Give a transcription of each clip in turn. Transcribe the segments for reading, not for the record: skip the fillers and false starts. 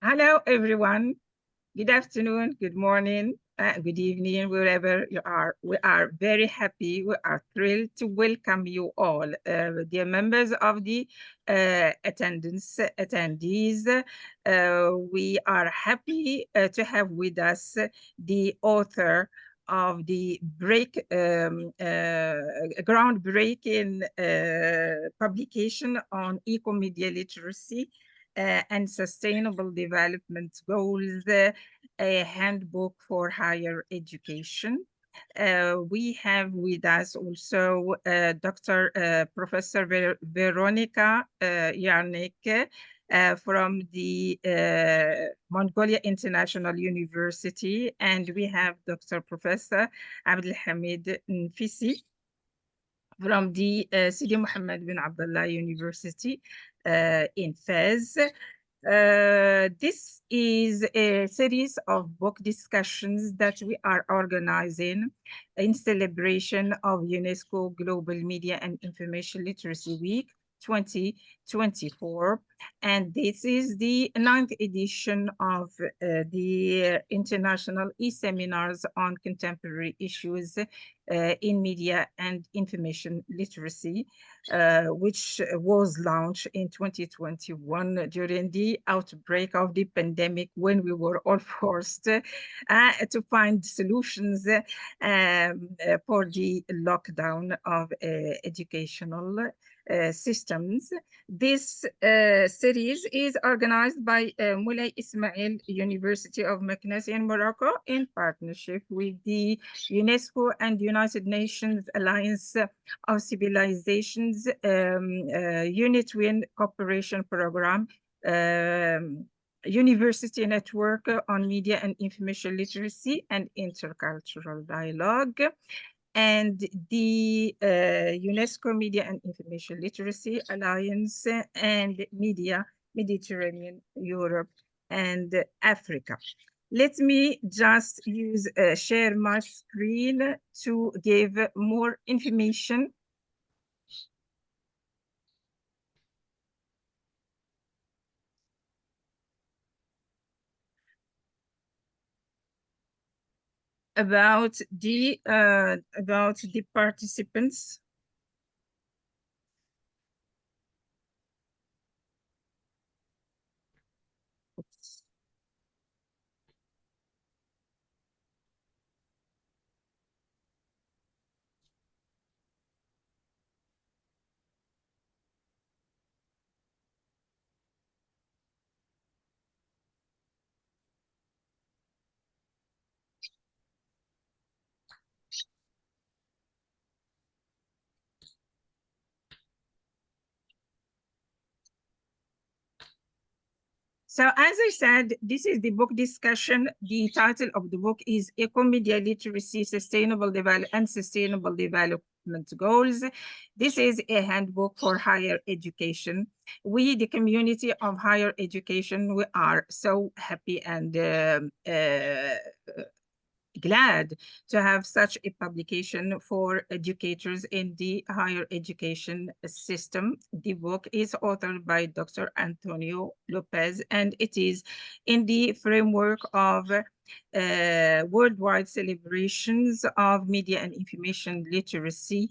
Hello, everyone. Good afternoon, good morning, good evening, wherever you are. We are very happy. We are thrilled to welcome you all, dear members of the attendees. We are happy to have with us the author of the groundbreaking publication on Ecomedia literacy and Sustainable Development Goals, a handbook for higher education. We have with us also Professor Veronika Yarnykh from the Mongolia International University, and we have Dr. Professor Abdelhamid Nfisi from the Sidi Mohammed bin Abdullah University in Fez. This is a series of book discussions that we are organizing in celebration of UNESCO Global Media and Information Literacy Week 2024. And this is the 9th edition of the International e-seminars on contemporary issues in media and information literacy, which was launched in 2021 during the outbreak of the pandemic, when we were all forced to find solutions for the lockdown of educational systems. This series is organized by Moulay Ismail University of Meknes in Morocco in partnership with the UNESCO and United Nations Alliance of Civilizations UNITWIN Cooperation Program, University Network on Media and Information Literacy and Intercultural Dialogue, and the UNESCO Media and Information Literacy Alliance and MEDEA, Mediterranean, Europe, and Africa. Let me just share my screen to give more information about the participants. Oops. So as I said, this is the book discussion. The title of the book is Ecomedia Literacy, Sustainable Development Goals. This is a handbook for higher education. We, the community of higher education, we are so happy and glad to have such a publication for educators in the higher education system. The book is authored by Dr. Antonio López, and it is in the framework of worldwide celebrations of media and information literacy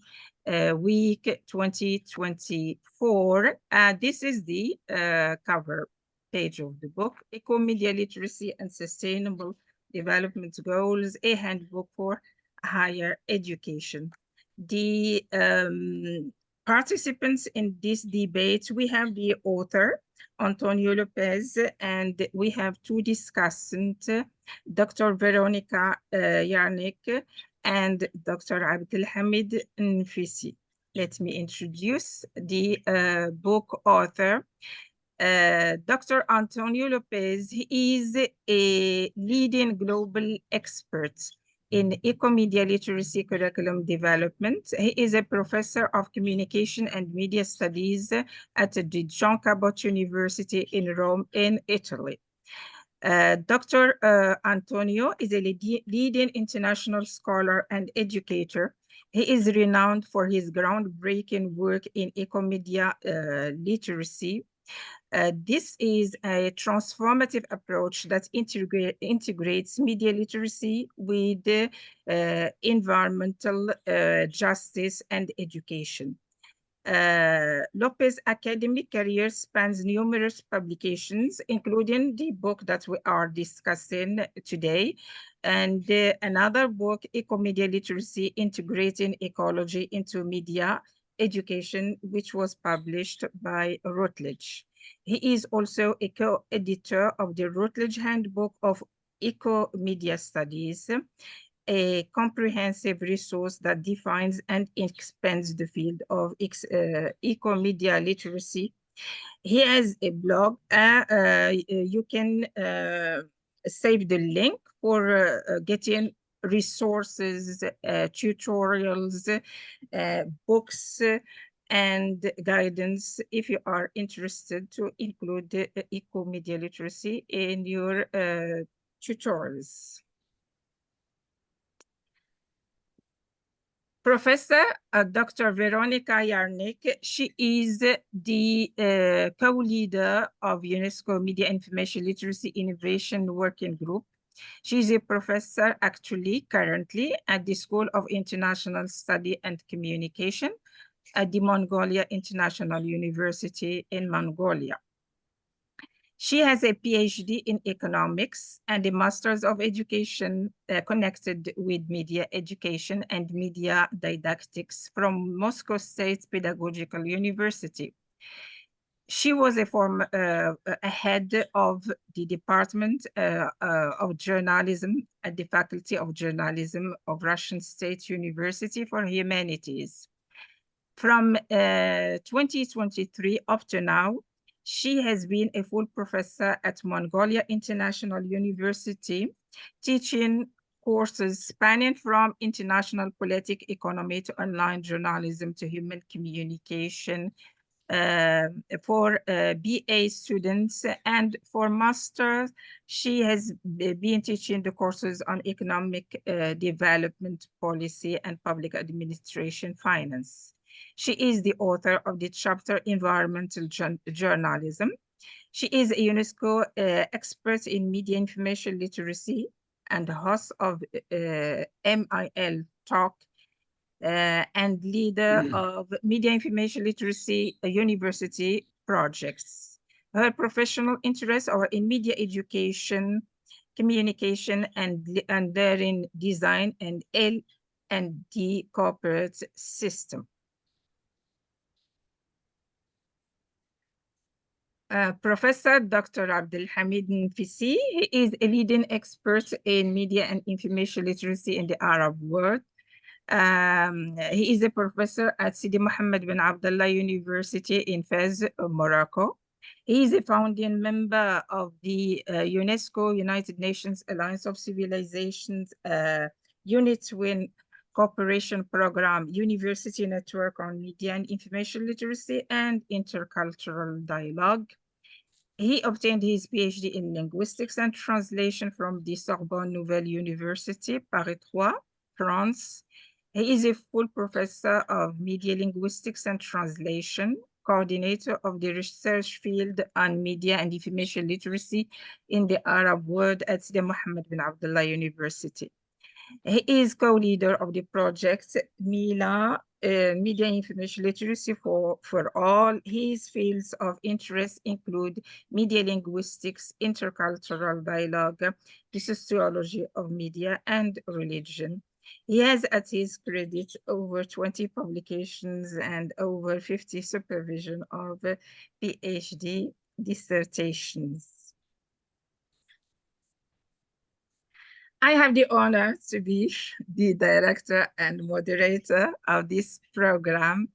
week 2024. This is the cover page of the book, Ecomedia Literacy and Sustainable Development Goals, a handbook for higher education. The participants in this debate, we have the author, Antonio López, and we have two discussants, Dr. Veronika Yarnykh and Dr. Abdelhamid Nfisi. Let me introduce the book author. Dr. Antonio López is a leading global expert in Ecomedia literacy curriculum development. He is a professor of communication and media studies at the John Cabot University in Rome in Italy. Dr. Antonio is a leading international scholar and educator. He is renowned for his groundbreaking work in Ecomedia literacy. This is a transformative approach that integrates media literacy with environmental justice and education. López's academic career spans numerous publications, including the book that we are discussing today, and another book, Ecomedia Literacy, Integrating Ecology into Media Education, which was published by Routledge. He is also a co-editor of the Routledge Handbook of Ecomedia Studies, a comprehensive resource that defines and expands the field of ecomedia literacy. He has a blog. You can save the link for getting resources, tutorials, books, and guidance if you are interested to include ecomedia literacy in your tutorials. Professor Dr. Veronika Yarnykh, she is the co-leader of UNESCO Media Information Literacy Innovation Working Group. She is a professor actually currently at the School of International Study and Communication at the Mongolia International University in Mongolia. She has a PhD in economics and a master's of education connected with media education and media didactics from Moscow State Pedagogical University. She was a head of the Department of Journalism at the Faculty of Journalism of Russian State University for Humanities. From 2023 up to now, she has been a full professor at Mongolia International University, teaching courses spanning from international politic economy to online journalism to human communication for BA students. And for masters, she has been teaching the courses on economic development policy and public administration finance. She is the author of the chapter Environmental Journalism. She is a UNESCO expert in media information literacy and host of MIL Talk and leader of media information literacy university projects. Her professional interests are in media education, communication, and learning design and L&D corporate system. Professor Dr. Abdelhamid Nfisi is a leading expert in media and information literacy in the Arab world. He is a professor at Sidi Mohammed bin Abdullah University in Fez, Morocco. He is a founding member of the UNESCO United Nations Alliance of Civilizations UNITWIN Cooperation Program, University Network on Media and Information Literacy and Intercultural Dialogue. He obtained his PhD in Linguistics and Translation from the Sorbonne Nouvelle University, Paris 3, France. He is a full professor of Media Linguistics and Translation, coordinator of the research field on media and information literacy in the Arab world at Sidi Mohammed bin Abdullah University. He is co-leader of the project MILA, Media Information Literacy for All. His fields of interest include media linguistics, intercultural dialogue, the sociology of media, and religion. He has at his credit over 20 publications and over 50 supervision of PhD dissertations. I have the honor to be the director and moderator of this program.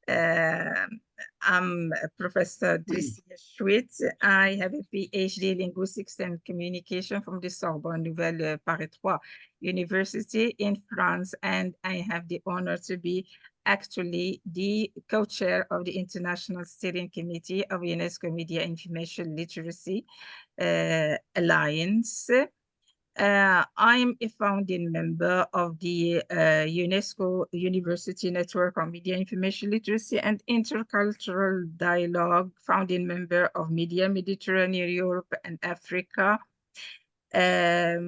I'm Professor Dricia Schwitz. I have a PhD in Linguistics and Communication from the Sorbonne Nouvelle Paris 3 University in France, and I have the honor to be actually the co-chair of the International Steering Committee of UNESCO Media Information Literacy Alliance. I'm a founding member of the UNESCO University Network on Media Information Literacy and Intercultural Dialogue, founding member of Media Mediterranean, Europe, and Africa. I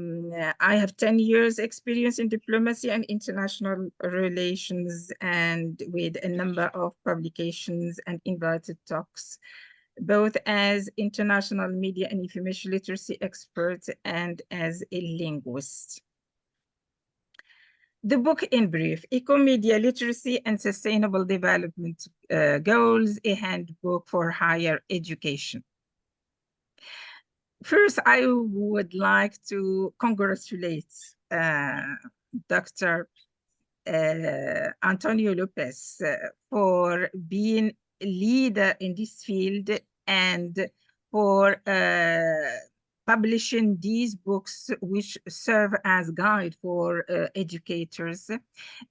have 10 years experience in diplomacy and international relations, and with a number of publications and invited talks, both as international media and information literacy expert and as a linguist. The book in brief, Ecomedia Literacy and Sustainable Development Goals, a handbook for higher education. First, I would like to congratulate Dr. Antonio López for being a leader in this field and for publishing these books, which serve as guide for educators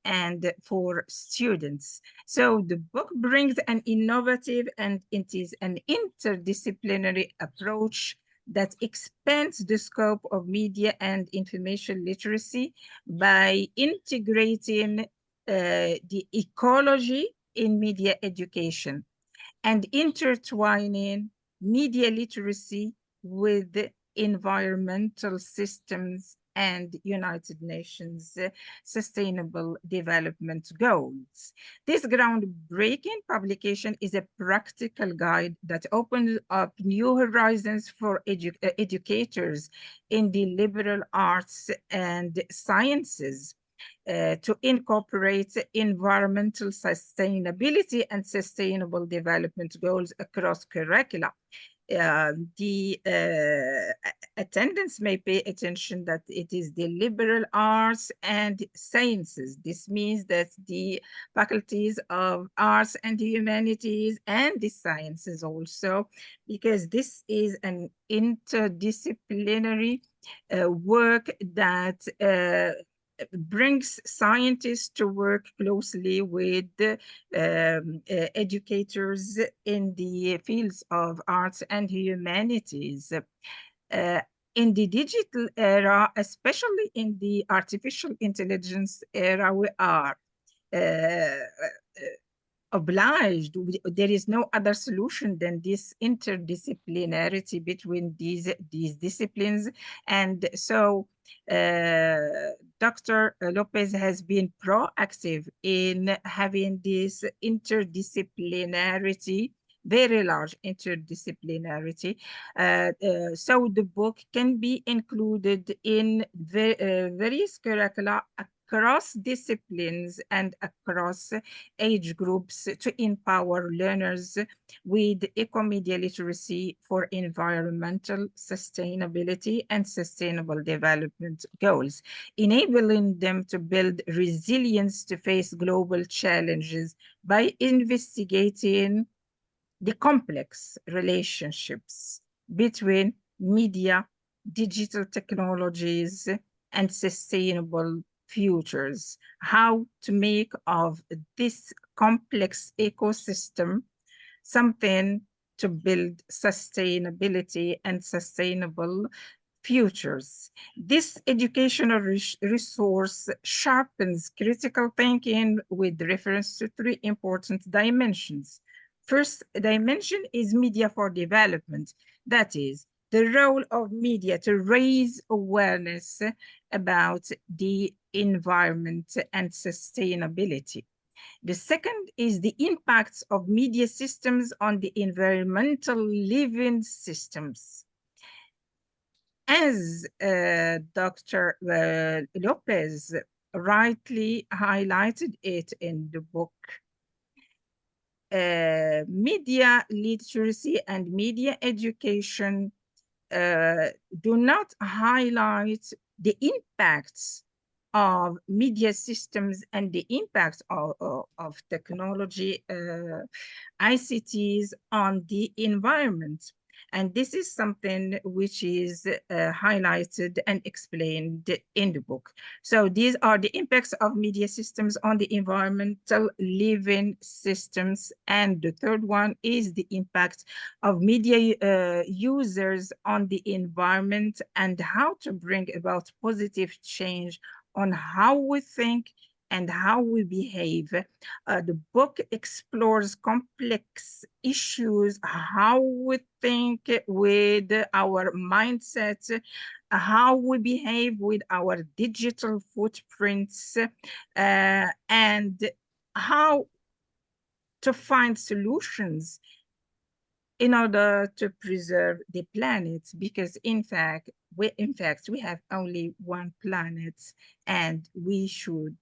and for students. So the book brings an innovative and it is an interdisciplinary approach that expands the scope of media and information literacy by integrating the ecology in media education and intertwining media literacy with environmental systems and United Nations Sustainable Development Goals. This groundbreaking publication is a practical guide that opens up new horizons for educators in the liberal arts and sciences to incorporate environmental sustainability and sustainable development goals across curricula. The attendants may pay attention that it is the liberal arts and sciences. This means that the faculties of arts and the humanities and the sciences also, because this is an interdisciplinary work that brings scientists to work closely with educators in the fields of arts and humanities. In the digital era, especially in the artificial intelligence era, we are obliged. There is no other solution than this interdisciplinarity between these disciplines. And so Dr. López has been proactive in having this interdisciplinarity, very large interdisciplinarity. So the book can be included in various curricula across disciplines and across age groups to empower learners with ecomedia literacy for environmental sustainability and sustainable development goals, enabling them to build resilience to face global challenges by investigating the complex relationships between media, digital technologies, and sustainable futures, how to make of this complex ecosystem something to build sustainability and sustainable futures. This educational resource sharpens critical thinking with reference to three important dimensions. First dimension is media for development. That is, the role of media to raise awareness about the environment and sustainability. The second is the impacts of media systems on the environmental living systems. As Dr. López rightly highlighted it in the book, media literacy and media education do not highlight the impacts of media systems and the impact of technology, ICTs on the environment. And this is something which is highlighted and explained in the book. So these are the impacts of media systems on the environmental living systems. And the third one is the impact of media users on the environment and how to bring about positive change on how we think and how we behave. The book explores complex issues, how we think with our mindset, how we behave with our digital footprints, and how to find solutions in order to preserve the planet, because in fact we have only one planet, and we should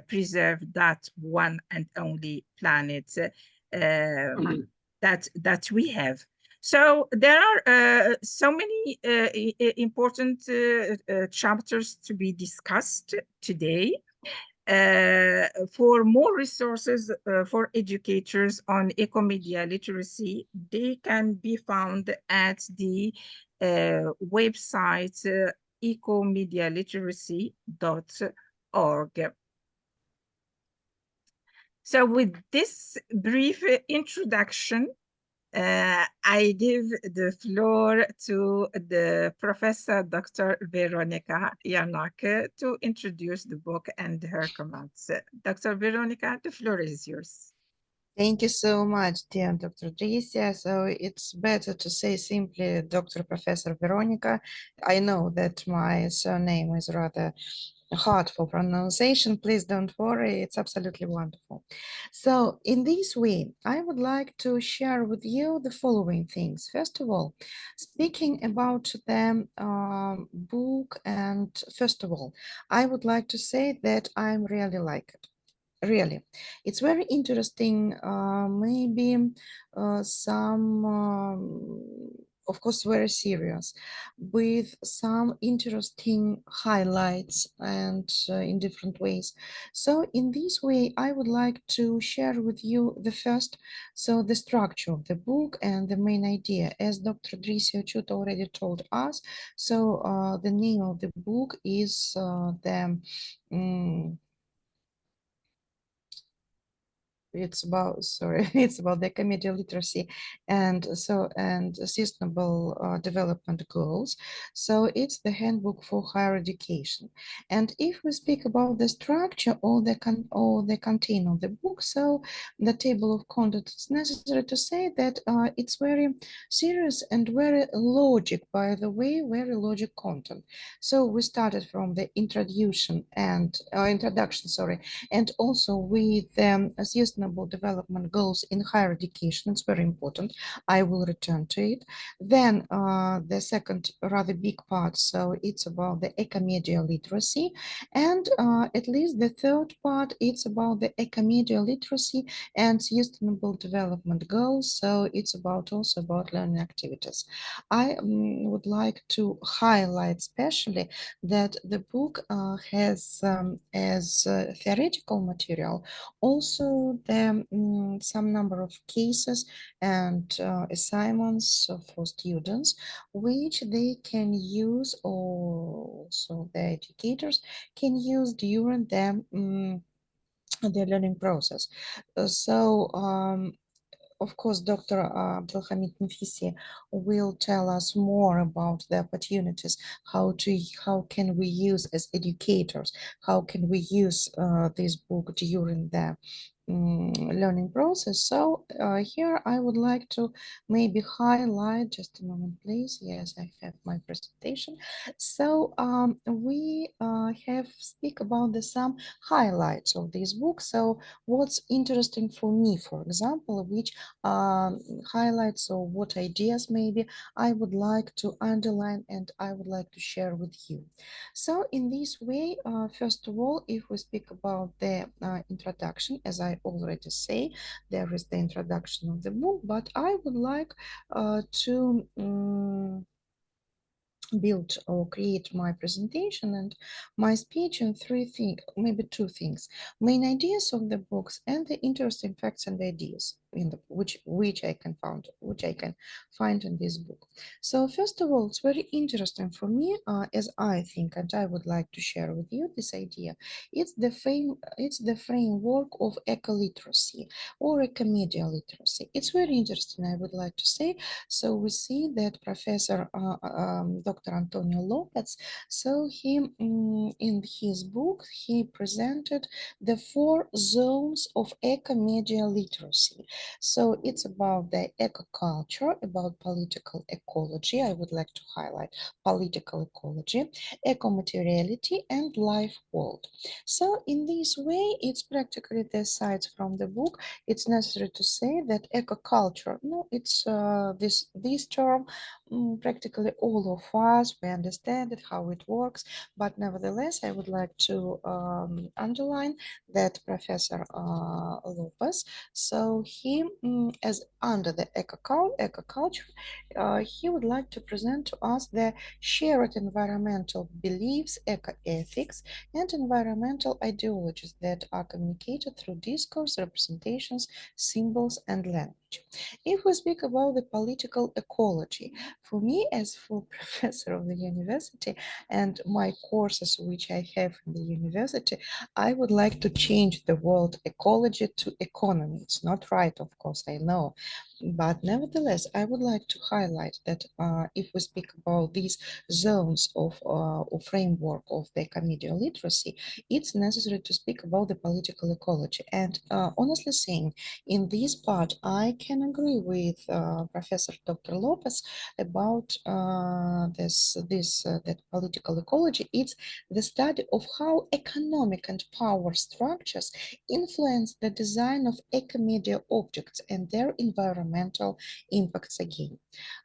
preserve that one and only planet that we have. So there are so many important chapters to be discussed today. For more resources for educators on Ecomedia literacy, they can be found at the website ecomedialiteracy.org. So with this brief introduction, I give the floor to the Professor Dr. Veronika Yarnykh to introduce the book and her comments. Dr. Veronika, the floor is yours. Thank you so much, dear Dr. Tricia. So it's better to say simply Dr. Professor Veronika. I know that my surname is rather hard for pronunciation. Please don't worry, it's absolutely wonderful. So in this way, I would like to share with you the following things. First of all, speaking about the book, and first of all, I would like to say that I really like it. Really, it's very interesting. Maybe some of course very serious, with some interesting highlights and in different ways. So in this way I would like to share with you the first, so the structure of the book and the main idea, as Dr. Tricia already told us. So the name of the book is it's about, sorry, it's about the Ecomedia literacy and sustainable development goals. So it's the handbook for higher education. And if we speak about the structure or the content of the book, so the table of contents, it's necessary to say that it's very serious and very logic, by the way, very logic content. So we started from the introduction, sorry, and also with sustainable development goals in higher education. It's very important. I will return to it. Then the second rather big part, so it's about the Ecomedia literacy, and at least the third part, it's about the Ecomedia literacy and sustainable development goals. So it's also about learning activities. I would like to highlight especially that the book has as theoretical material also the some number of cases and assignments for students, which they can use, or so the educators can use during the learning process. So of course, Dr. Abdelhamid Nafisi will tell us more about the opportunities, how can we use as educators, how can we use this book during the learning process. So here I would like to maybe highlight, just a moment please, yes, I have my presentation. So we have speak about some highlights of this book. So what's interesting for me, for example, which highlights or what ideas maybe I would like to underline and I would like to share with you. So in this way, first of all, if we speak about the introduction, as I already say, there is the introduction of the book, but I would like to build or create my presentation and my speech in three things, maybe two things: main ideas of the books and the interesting facts and ideas. in the which I can find in this book. So first of all, it's very interesting for me, as I think, and I would like to share with you this idea. It's the framework of eco-literacy or ecomedia literacy. It's very interesting, I would like to say. So we see that Professor Dr. Antonio López, so he in his book he presented the 4 zones of ecomedia literacy. So it's about the eco-culture, about political ecology. I would like to highlight political ecology, eco-materiality, and life world. So in this way, it's practically the sides from the book. It's necessary to say that eco-culture, no, it's this term, practically all of us, we understand it, how it works, but nevertheless, I would like to underline that Professor López, so he, as under the eco-culture, he would like to present to us the shared environmental beliefs, eco-ethics, and environmental ideologies that are communicated through discourse, representations, symbols, and language. If we speak about the political ecology, for me as full professor of the university and my courses which I have in the university, I would like to change the word ecology to economy. It's not right, of course, I know. But nevertheless, I would like to highlight that if we speak about these zones of or framework of the ecomedia literacy, it's necessary to speak about the political ecology. And honestly saying, in this part, I can agree with Professor Dr. López about that political ecology. It's the study of how economic and power structures influence the design of ecomedia objects and their environmental impacts again.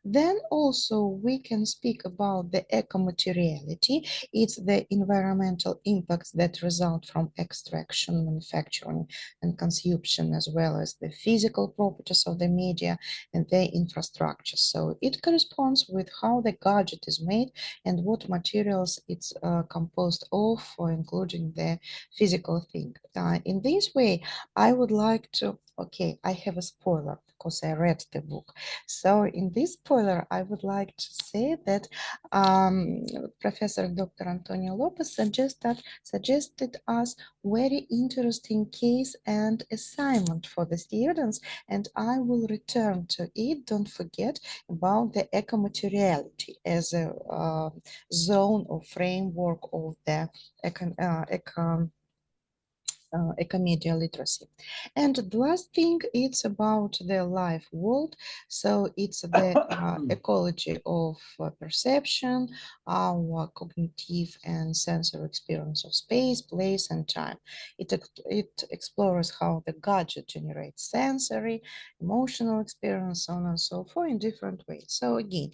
Then also we can speak about the ecomateriality. It's the environmental impacts that result from extraction, manufacturing, and consumption, as well as the physical properties of the media and their infrastructure. So it corresponds with how the gadget is made and what materials it's composed of, including the physical thing. In this way, I would like to, okay, I have a spoiler because I read the book. So in this spoiler, I would like to say that Professor Dr. Antonio López suggested us very interesting case and assignment for the students, and I will return to it. Don't forget about the ecomateriality as a zone or framework of the ecomedia literacy. And the last thing, it's about the life world. So it's the ecology of perception, our cognitive and sensory experience of space, place, and time. It explores how the gadget generates sensory, emotional experience, so on and so forth in different ways. So again,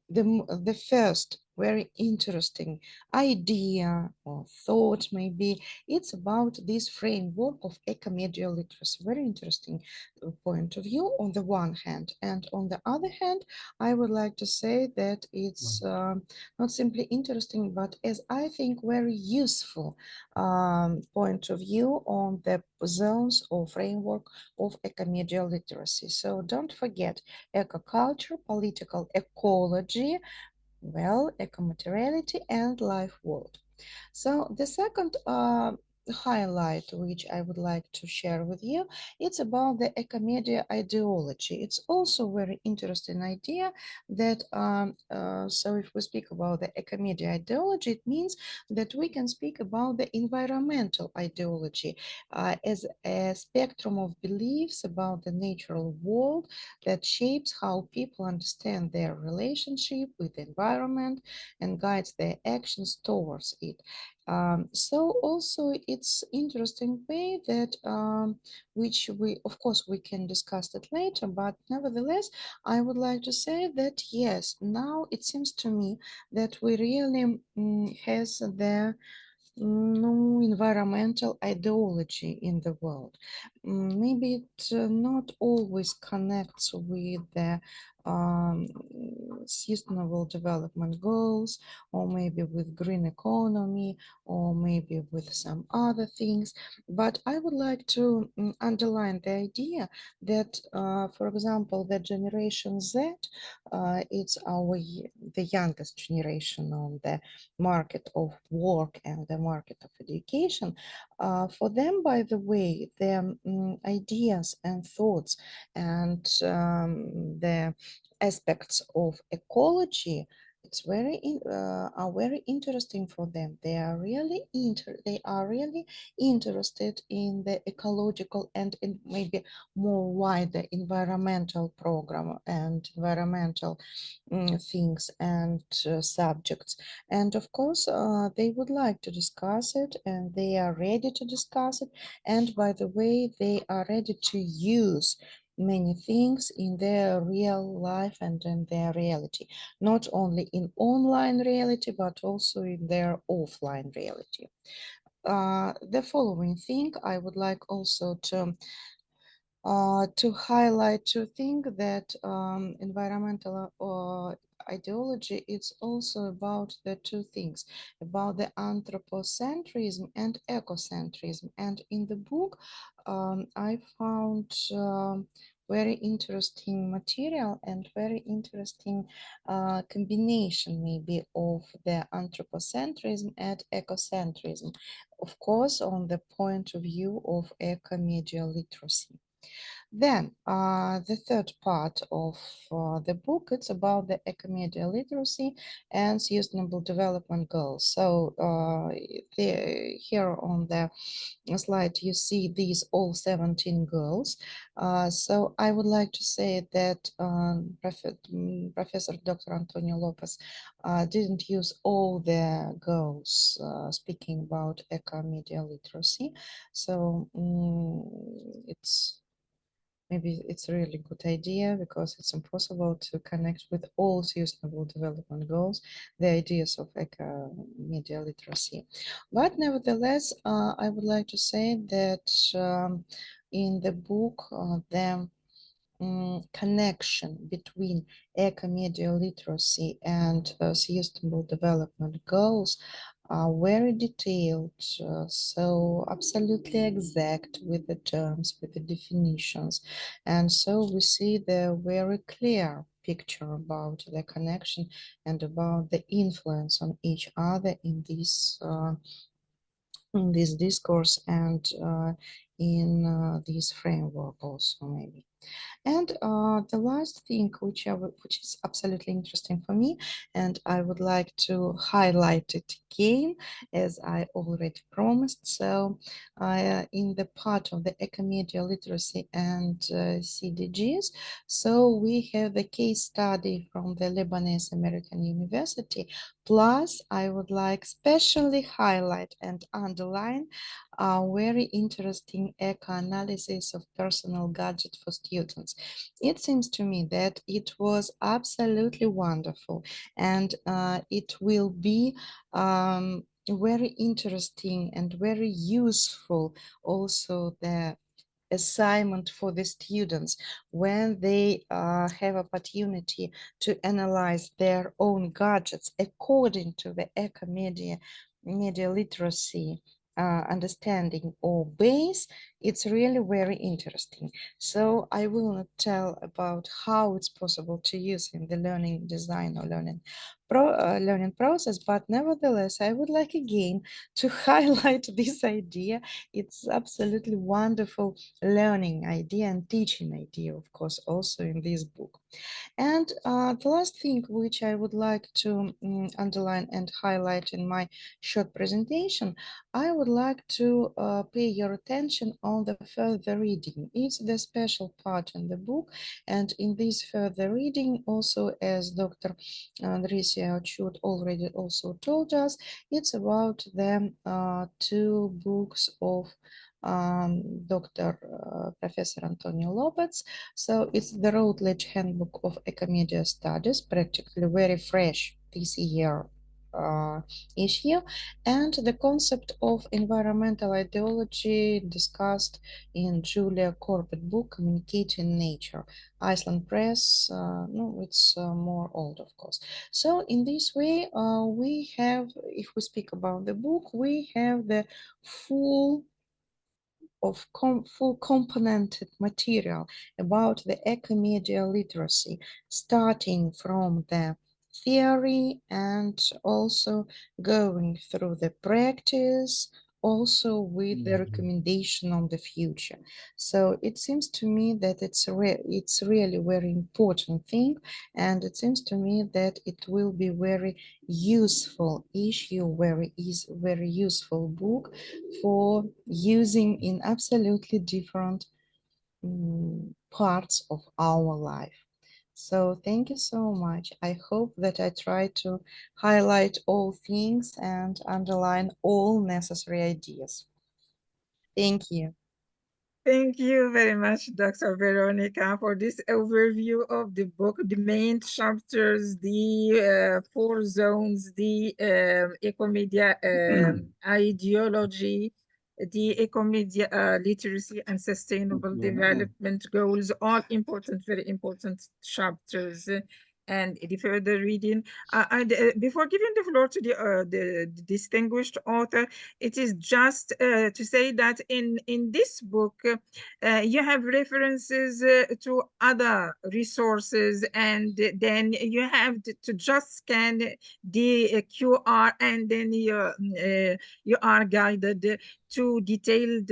the first very interesting idea or thought maybe it's about this framework of ecomedia literacy. Very interesting point of view on the one hand. And on the other hand, I would like to say that it's not simply interesting, but as I think very useful point of view on the zones or framework of ecomedia literacy. So don't forget ecoculture, political ecology, well, ecomateriality, and life world. So the second highlight which I would like to share with you, it's about the ecomedia ideology. It's also very interesting idea that so if we speak about the ecomedia ideology, it means that we can speak about the environmental ideology as a spectrum of beliefs about the natural world that shapes how people understand their relationship with the environment and guides their actions towards it. So also it's interesting way that which we of course we can discuss it later, but nevertheless I would like to say that yes, now it seems to me that we really has the no environmental ideology in the world. Maybe it not always connects with the um, sustainable development goals, or maybe with green economy, or maybe with some other things. But I would like to underline the idea that, for example, the Generation Z, it's the youngest generation on the market of work and the market of education. For them, by the way, the ideas and thoughts and the aspects of ecology, it's are very interesting for them. They are really interested in the ecological and in maybe more wider environmental program and environmental things and subjects. And of course, they would like to discuss it, and they are ready to discuss it. And by the way, they are ready to use many things in their real life and in their reality, not only in online reality, but also in their offline reality. The following thing I would like also to highlight, to think that environmental ideology is also about the two things, about the anthropocentrism and ecocentrism. And in the book, I found very interesting material and very interesting combination maybe of the anthropocentrism and ecocentrism, of course, on the point of view of ecomedia literacy. Then the third part of the book, it's about the ecomedia literacy and sustainable development goals. So here on the slide, you see these all 17 goals. So I would like to say that Professor Dr. Antonio López didn't use all the goals speaking about ecomedia literacy. So maybe it's a really good idea because it's impossible to connect with all sustainable development goals, the ideas of media literacy. But nevertheless, I would like to say that in the book, the connection between ecomedia literacy and sustainable development goals are very detailed, so absolutely exact with the terms, with the definitions. And so we see the very clear picture about the connection and about the influence on each other in this discourse and in this framework also maybe. And the last thing which is absolutely interesting for me, and I would like to highlight it again, as I already promised. So in the part of the ecomedia literacy and CDGs, so we have the case study from the Lebanese American University. Plus, I would like specially highlight and underline a very interesting eco-analysis of personal gadget for students. It seems to me that it was absolutely wonderful, and it will be very interesting and very useful also the assignment for the students when they have opportunity to analyze their own gadgets according to the media literacy understanding or base. It's really very interesting. So I will not tell about how it's possible to use in the learning design or learning process, but nevertheless, I would like again to highlight this idea. It's absolutely wonderful learning idea and teaching idea, of course, also in this book. And the last thing which I would like to underline and highlight in my short presentation, I would like to pay your attention on the further reading. It's the special part in the book, and in this further reading, also as Dr. Andrisia Ochut already also told us, it's about the two books of Dr. Professor Antonio López. So it's the Routledge Handbook of Ecomedia Studies, practically very fresh this year issue, and the concept of environmental ideology discussed in Julia Corbett book, Communicating Nature, Iceland Press. No, it's more old, of course. So in this way, we have, if we speak about the book, we have the full full componented material about the Ecomedia literacy, starting from the theory and also going through the practice, also with the recommendation on the future. So it seems to me that it's really very important thing, and it seems to me that it will be very useful issue, very useful book for using in absolutely different parts of our life. So thank you so much. I hope that I try to highlight all things and underline all necessary ideas. Thank you. Thank you very much, Dr. Veronika, for this overview of the book, the main chapters, the 4 zones, the Ecomedia ideology, the Ecomedia literacy and sustainable development goals, all important, very important chapters. And the further reading. Before giving the floor to the distinguished author, it is just to say that in this book, you have references to other resources, and then you have to just scan the QR, and then you are guided to detailed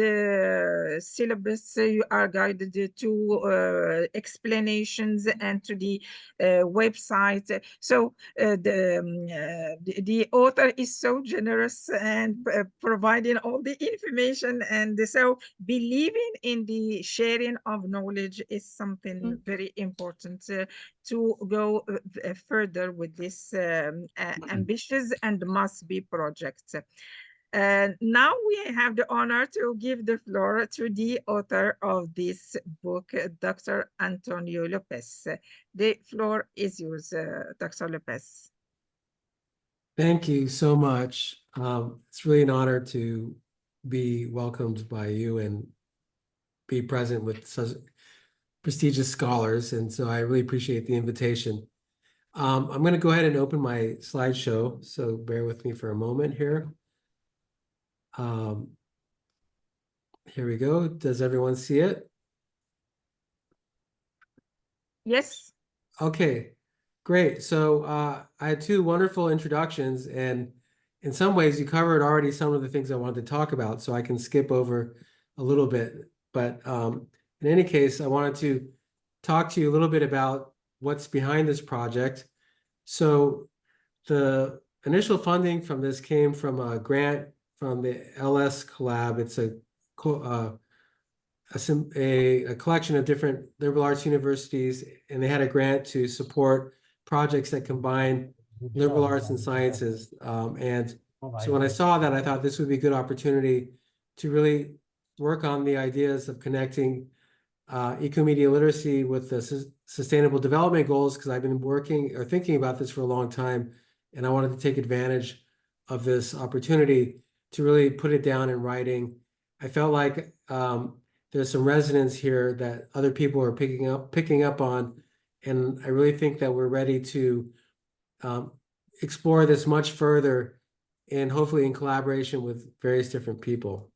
syllabus, you are guided to explanations and to the website. So the author is so generous and providing all the information, and so believing in the sharing of knowledge is something very important to go further with this ambitious and must-be project. Now we have the honor to give the floor to the author of this book, Dr. Antonio López. The floor is yours, Dr. López. Thank you so much. It's really an honor to be welcomed by you and be present with such prestigious scholars. And so I really appreciate the invitation. I'm going to go ahead and open my slideshow. So bear with me for a moment here. Here we go. Does everyone see it? Yes. Okay, great. So I had 2 wonderful introductions, and in some ways you covered already some of the things I wanted to talk about, so I can skip over a little bit. But in any case, I wanted to talk to you a little bit about what's behind this project. So the initial funding from this came from a grant from the LS Collab. It's a collection of different liberal arts universities, and they had a grant to support projects that combine liberal arts and sciences. And so when I saw that, I thought this would be a good opportunity to really work on the ideas of connecting ecomedia literacy with the sustainable development goals, because I've been working or thinking about this for a long time, and I wanted to take advantage of this opportunity to really put it down in writing. I felt like there's some resonance here that other people are picking up on, and I really think that we're ready to explore this much further, and hopefully in collaboration with various different people.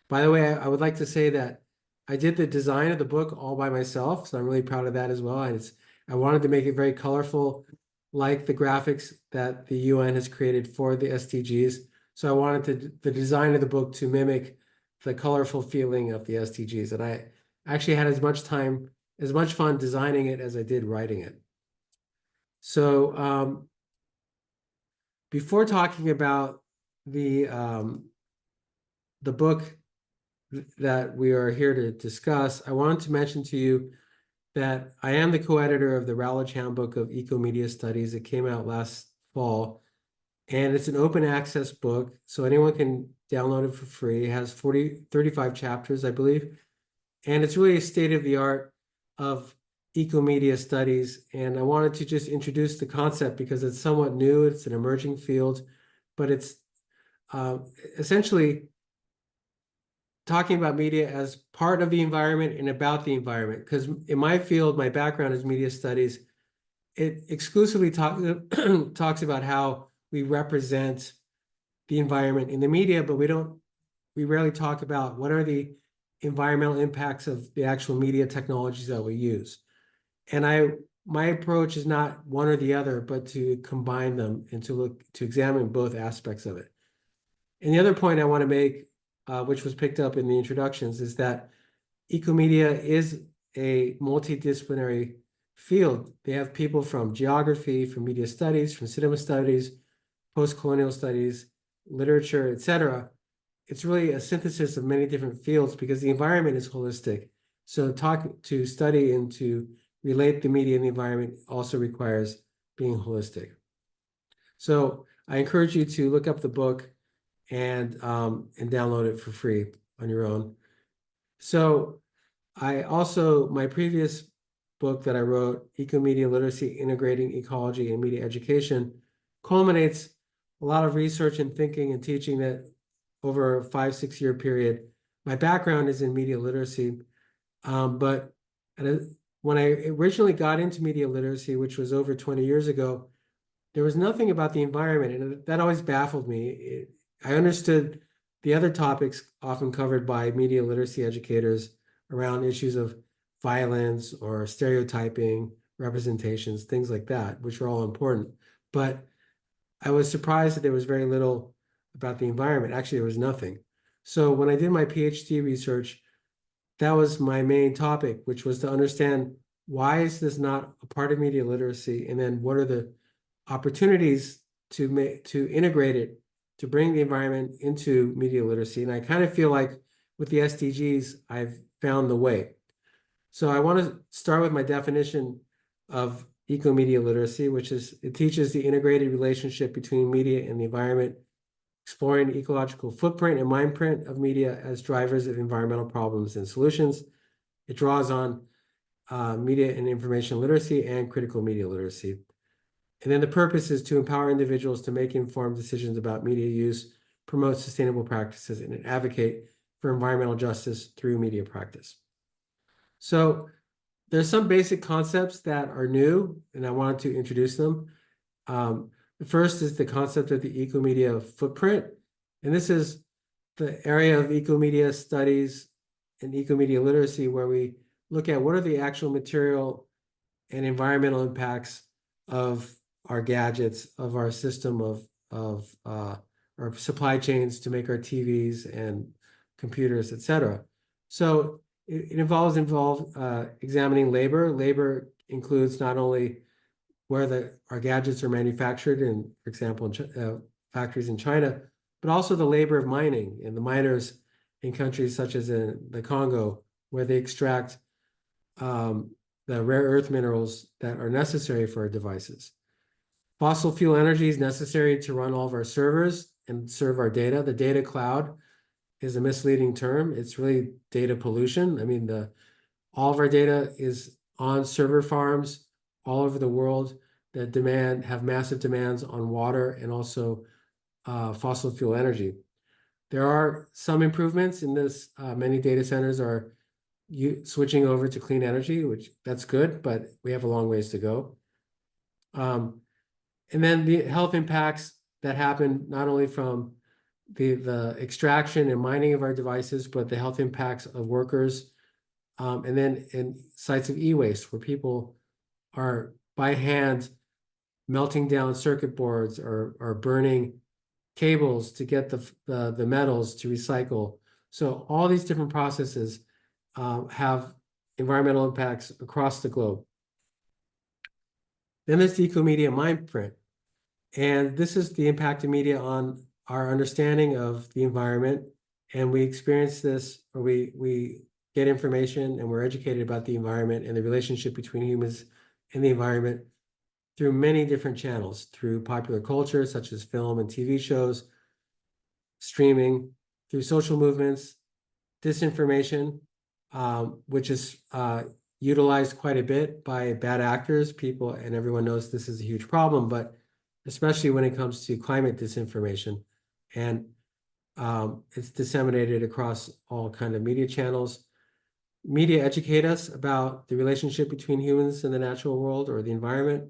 By the way, I would like to say that I did the design of the book all by myself, so I'm really proud of that as well. I wanted to make it very colorful, like the graphics that the UN has created for the SDGs. So I wanted the design of the book to mimic the colorful feeling of the SDGs. And I actually had as much fun designing it as I did writing it. So before talking about the book that we are here to discuss, I wanted to mention to you that I am the co-editor of the Routledge Handbook of Ecomedia Studies. It came out last fall, and it's an open access book, so anyone can download it for free. It has 35 chapters, I believe, and it's really a state of the art of Ecomedia studies, and I wanted to just introduce the concept because it's somewhat new, it's an emerging field, but it's essentially talking about media as part of the environment and about the environment. Because in my field, my background is media studies, it exclusively talks about how we represent the environment in the media, but we rarely talk about what are the environmental impacts of the actual media technologies that we use. And my approach is not one or the other, but to combine them and to examine both aspects of it. And the other point I want to make, which was picked up in the introductions, is that Ecomedia is a multidisciplinary field. They have people from geography, from media studies, from cinema studies, post-colonial studies, literature, etc. It's really a synthesis of many different fields because the environment is holistic. So to study and to relate the media and the environment also requires being holistic. So I encourage you to look up the book and download it for free on your own. So my previous book that I wrote, Ecomedia Literacy, Integrating Ecology and Media Education, culminates a lot of research and thinking and teaching that over a 5-6 year period. My background is in media literacy, but when I originally got into media literacy, which was over 20 years ago, there was nothing about the environment, and that always baffled me. I understood the other topics often covered by media literacy educators around issues of violence or stereotyping, representations, things like that, which are all important. But I was surprised that there was very little about the environment. Actually, there was nothing. So when I did my PhD research, that was my main topic, which was to understand why is this not a part of media literacy, and then what are the opportunities to integrate it, to bring the environment into media literacy. And I kind of feel like with the SDGs, I've found the way. So I want to start with my definition of ecomedia literacy, which is it teaches the integrated relationship between media and the environment, exploring the ecological footprint and mindprint of media as drivers of environmental problems and solutions. It draws on media and information literacy and critical media literacy. And then the purpose is to empower individuals to make informed decisions about media use, promote sustainable practices, and advocate for environmental justice through media practice. So there's some basic concepts that are new, and I wanted to introduce them. The first is the concept of the ecomedia footprint. And this is the area of ecomedia studies and ecomedia literacy where we look at what are the actual material and environmental impacts of our gadgets, of our system of our supply chains to make our TVs and computers, etc. So it involves examining labor. Labor includes not only where our gadgets are manufactured in, for example, factories in China, but also the labor of mining and the miners in countries such as in the Congo, where they extract the rare earth minerals that are necessary for our devices. Fossil fuel energy is necessary to run all of our servers and serve our data. The data cloud is a misleading term. It's really data pollution. I mean, all of our data is on server farms all over the world that have massive demands on water and also fossil fuel energy. There are some improvements in this. Many data centers are switching over to clean energy, which that's good, but we have a long ways to go. And then the health impacts that happen not only from the extraction and mining of our devices, but the health impacts of workers. And then in sites of e-waste where people are by hand melting down circuit boards or burning cables to get the metals to recycle. So all these different processes have environmental impacts across the globe. Then there's the ecomedia mindprint. And this is the impact of media on our understanding of the environment. And we experience this, or we get information and we're educated about the environment and the relationship between humans and the environment through many different channels, through popular culture, such as film and TV shows, streaming, through social movements, disinformation, which is utilized quite a bit by bad actors, people, and everyone knows this is a huge problem, but especially when it comes to climate disinformation. And it's disseminated across all kind of media channels. Media educate us about the relationship between humans and the natural world or the environment.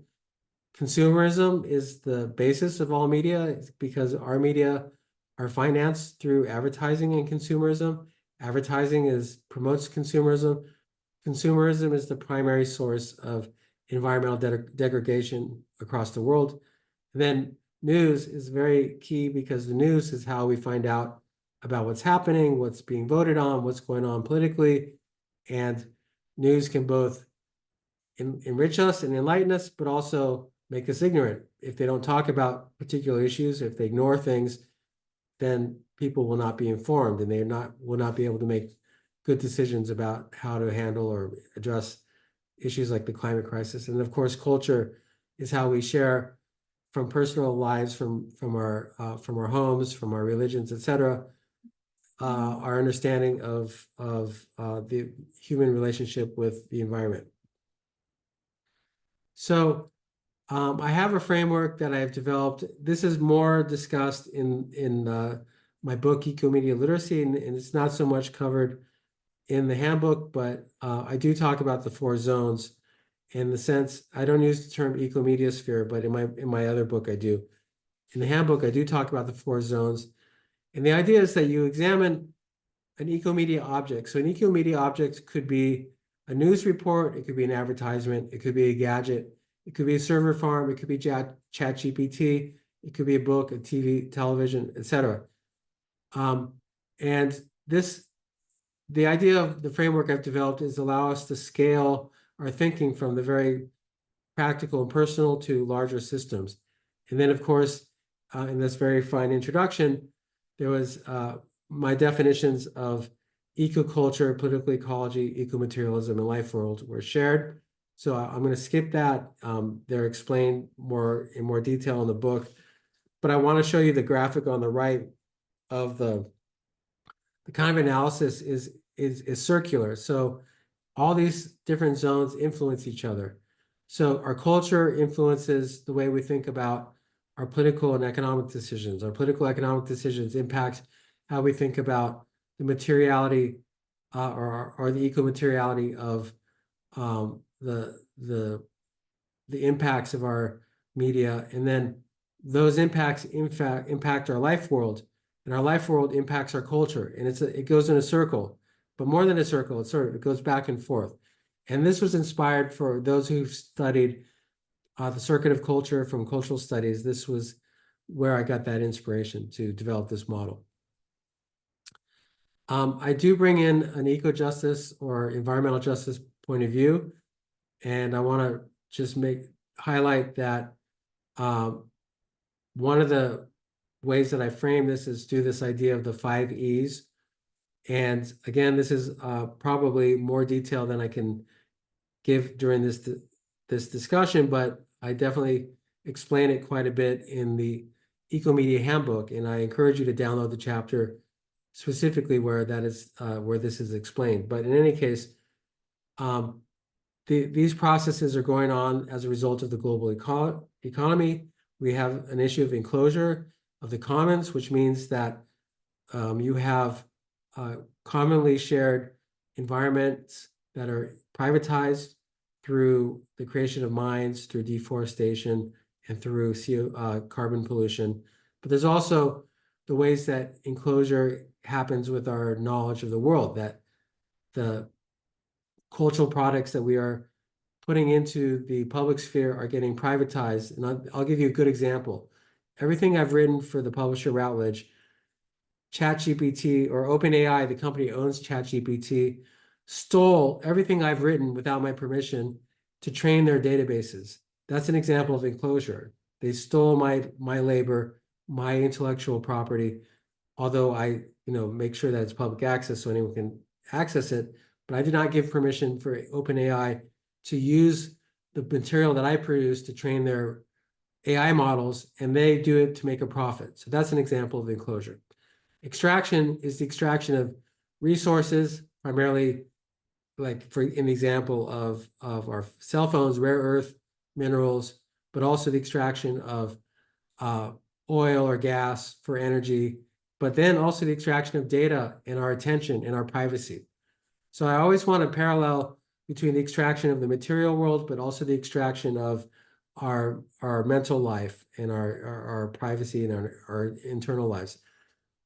Consumerism is the basis of all media because our media are financed through advertising and consumerism. Advertising promotes consumerism. Consumerism is the primary source of environmental degradation across the world. And then news is very key because the news is how we find out about what's happening, what's being voted on, what's going on politically. And news can both enrich us and enlighten us, but also make us ignorant. If they don't talk about particular issues, if they ignore things, then people will not be informed and will not be able to make good decisions about how to handle or address issues like the climate crisis. And of course, culture is how we share from personal lives, from our homes, from our religions, etc. Our understanding of the human relationship with the environment. So I have a framework that I've developed. This is more discussed in my book, Ecomedia Literacy, and it's not so much covered in the handbook, but I do talk about the 4 zones in the sense, I don't use the term ecomedia sphere, but in my other book I do. In the handbook, I do talk about the 4 zones. And the idea is that you examine an ecomedia object. So an ecomedia object could be a news report, it could be an advertisement, it could be a gadget, it could be a server farm, it could be ChatGPT, it could be a book, a TV, television, etc. And the idea of the framework I've developed is allow us to scale our thinking from the very practical and personal to larger systems. And then, of course, in this very fine introduction, there was my definitions of ecoculture, political ecology, ecomaterialism, and life world were shared. So I'm going to skip that. They're explained in more detail in the book. But I want to show you the graphic on the right of the kind of analysis is circular. So all these different zones influence each other. So our culture influences the way we think about our political and economic decisions. Our political economic decisions impact how we think about the materiality or the eco-materiality of the impacts of our media. And then those impacts, in fact, impact our life world. And our life world impacts our culture. And it goes in a circle. But more than a circle, it goes back and forth. And this was inspired for those who've studied the circuit of culture from cultural studies. This was where I got that inspiration to develop this model. I do bring in an eco-justice or environmental justice point of view. And I want to just highlight that one of the ways that I frame this is through this idea of the 5 E's. And again, this is probably more detail than I can give during this discussion, but I definitely explain it quite a bit in the Ecomedia Handbook, and I encourage you to download the chapter specifically where this is explained. But in any case, these processes are going on as a result of the global economy. We have an issue of enclosure of the commons, which means that you have commonly shared environments that are privatized through the creation of mines, through deforestation, and through carbon pollution. But there's also the ways that enclosure happens with our knowledge of the world, that the cultural products that we are putting into the public sphere are getting privatized. And I'll give you a good example. Everything I've written for the publisher Routledge, ChatGPT or OpenAI, the company owns ChatGPT, stole everything I've written without my permission to train their databases. That's an example of enclosure. They stole my labor, my intellectual property, although I make sure that it's public access so anyone can access it. But I did not give permission for OpenAI to use the material that I produce to train their AI models, and they do it to make a profit. So that's an example of enclosure. Extraction is the extraction of resources, primarily like for an example of our cell phones, rare earth minerals, but also the extraction of oil or gas for energy, but then also the extraction of data and our attention and our privacy. So I always want to parallel between the extraction of the material world, but also the extraction of our mental life and our privacy and our internal lives.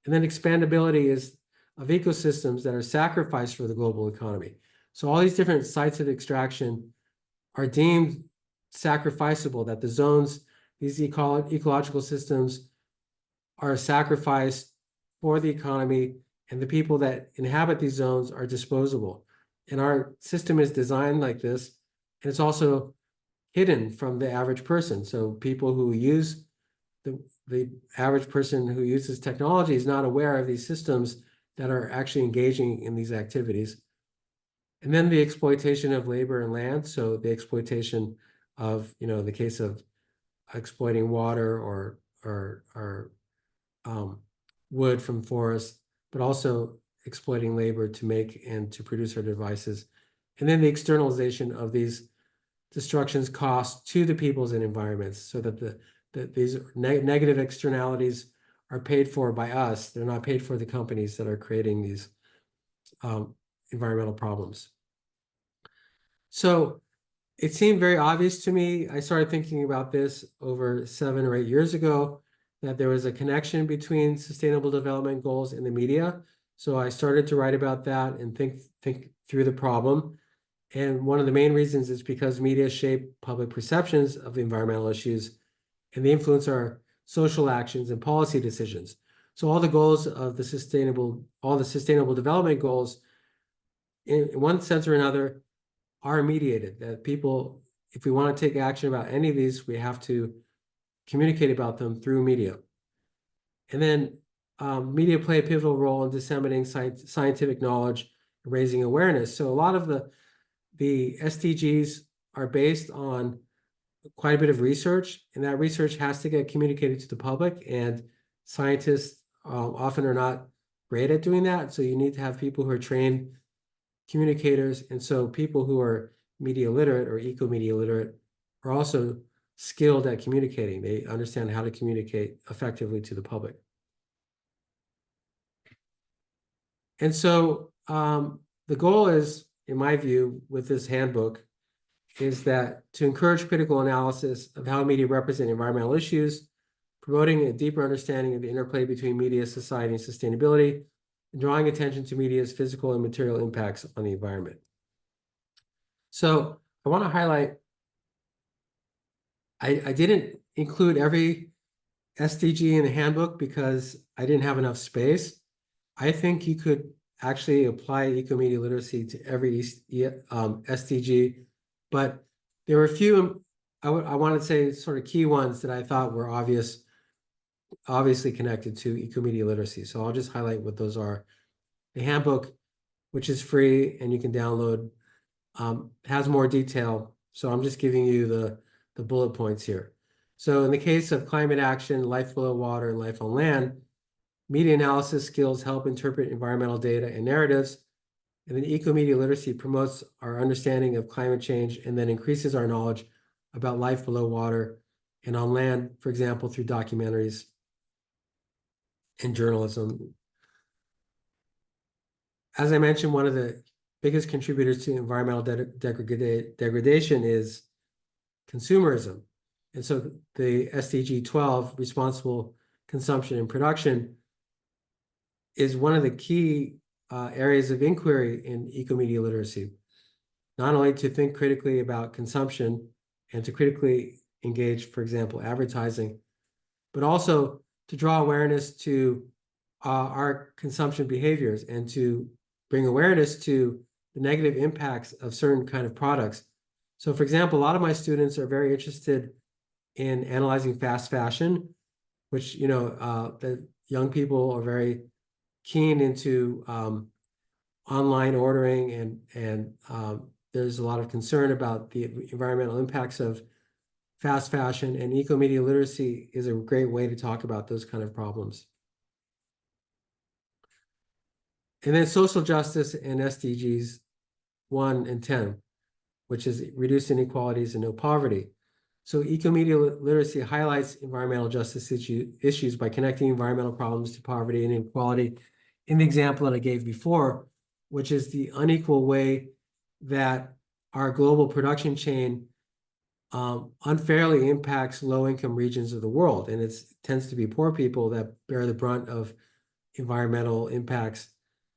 And then expandability is of ecosystems that are sacrificed for the global economy. So all these different sites of extraction are deemed sacrificable, that the zones, these ecological systems are sacrificed for the economy, and the people that inhabit these zones are disposable. And our system is designed like this, and it's also hidden from the average person. So people who use the average person who uses technology is not aware of these systems that are actually engaging in these activities. And then the exploitation of labor and land. So the exploitation of, the case of exploiting water or wood from forests, but also exploiting labor to make and to produce our devices. And then the externalization of these destructions cost to the peoples and environments, so that these negative externalities are paid for by us. They're not paid for the companies that are creating these environmental problems. So it seemed very obvious to me. I started thinking about this over 7 or 8 years ago, that there was a connection between sustainable development goals and the media. So I started to write about that and think through the problem. And one of the main reasons is because media shape public perceptions of environmental issues, and they influence our social actions and policy decisions. So all the goals of all the sustainable development goals, in one sense or another, are mediated. That people, if we want to take action about any of these, we have to communicate about them through media. And then media play a pivotal role in disseminating scientific knowledge and raising awareness. So a lot of the SDGs are based on quite a bit of research, and that research has to get communicated to the public, and scientists often are not great at doing that. So you need to have people who are trained communicators, and so people who are media literate or eco-media literate are also skilled at communicating. They understand how to communicate effectively to the public. And so the goal is, in my view, with this handbook, is that to encourage critical analysis of how media represent environmental issues, promoting a deeper understanding of the interplay between media, society, and sustainability, and drawing attention to media's physical and material impacts on the environment. So I want to highlight, I didn't include every SDG in the handbook because I didn't have enough space. I think you could actually apply eco-media literacy to every SDG, but there were a few, I want to say sort of key ones that I thought were obviously connected to eco-media literacy. So I'll just highlight what those are. The handbook, which is free and you can download, has more detail. So I'm just giving you the bullet points here. So in the case of climate action, life below water, and life on land, media analysis skills help interpret environmental data and narratives. And then eco-media literacy promotes our understanding of climate change and then increases our knowledge about life below water and on land, for example, through documentaries and journalism. As I mentioned, one of the biggest contributors to environmental degradation is consumerism. And so the SDG 12, responsible consumption and production, is one of the key areas of inquiry in eco-media literacy, not only to think critically about consumption and to critically engage, for example, advertising, but also to draw awareness to our consumption behaviors and to bring awareness to the negative impacts of certain kind of products. So for example, a lot of my students are very interested in analyzing fast fashion, which, the young people are very keen into online ordering, and there's a lot of concern about the environmental impacts of fast fashion, and eco-media literacy is a great way to talk about those kind of problems. And then social justice and SDGs 1 and 10, which is reduced inequalities and no poverty. So ecomedia literacy highlights environmental justice issues by connecting environmental problems to poverty and inequality in the example that I gave before, which is the unequal way that our global production chain unfairly impacts low-income regions of the world. And it tends to be poor people that bear the brunt of environmental impacts,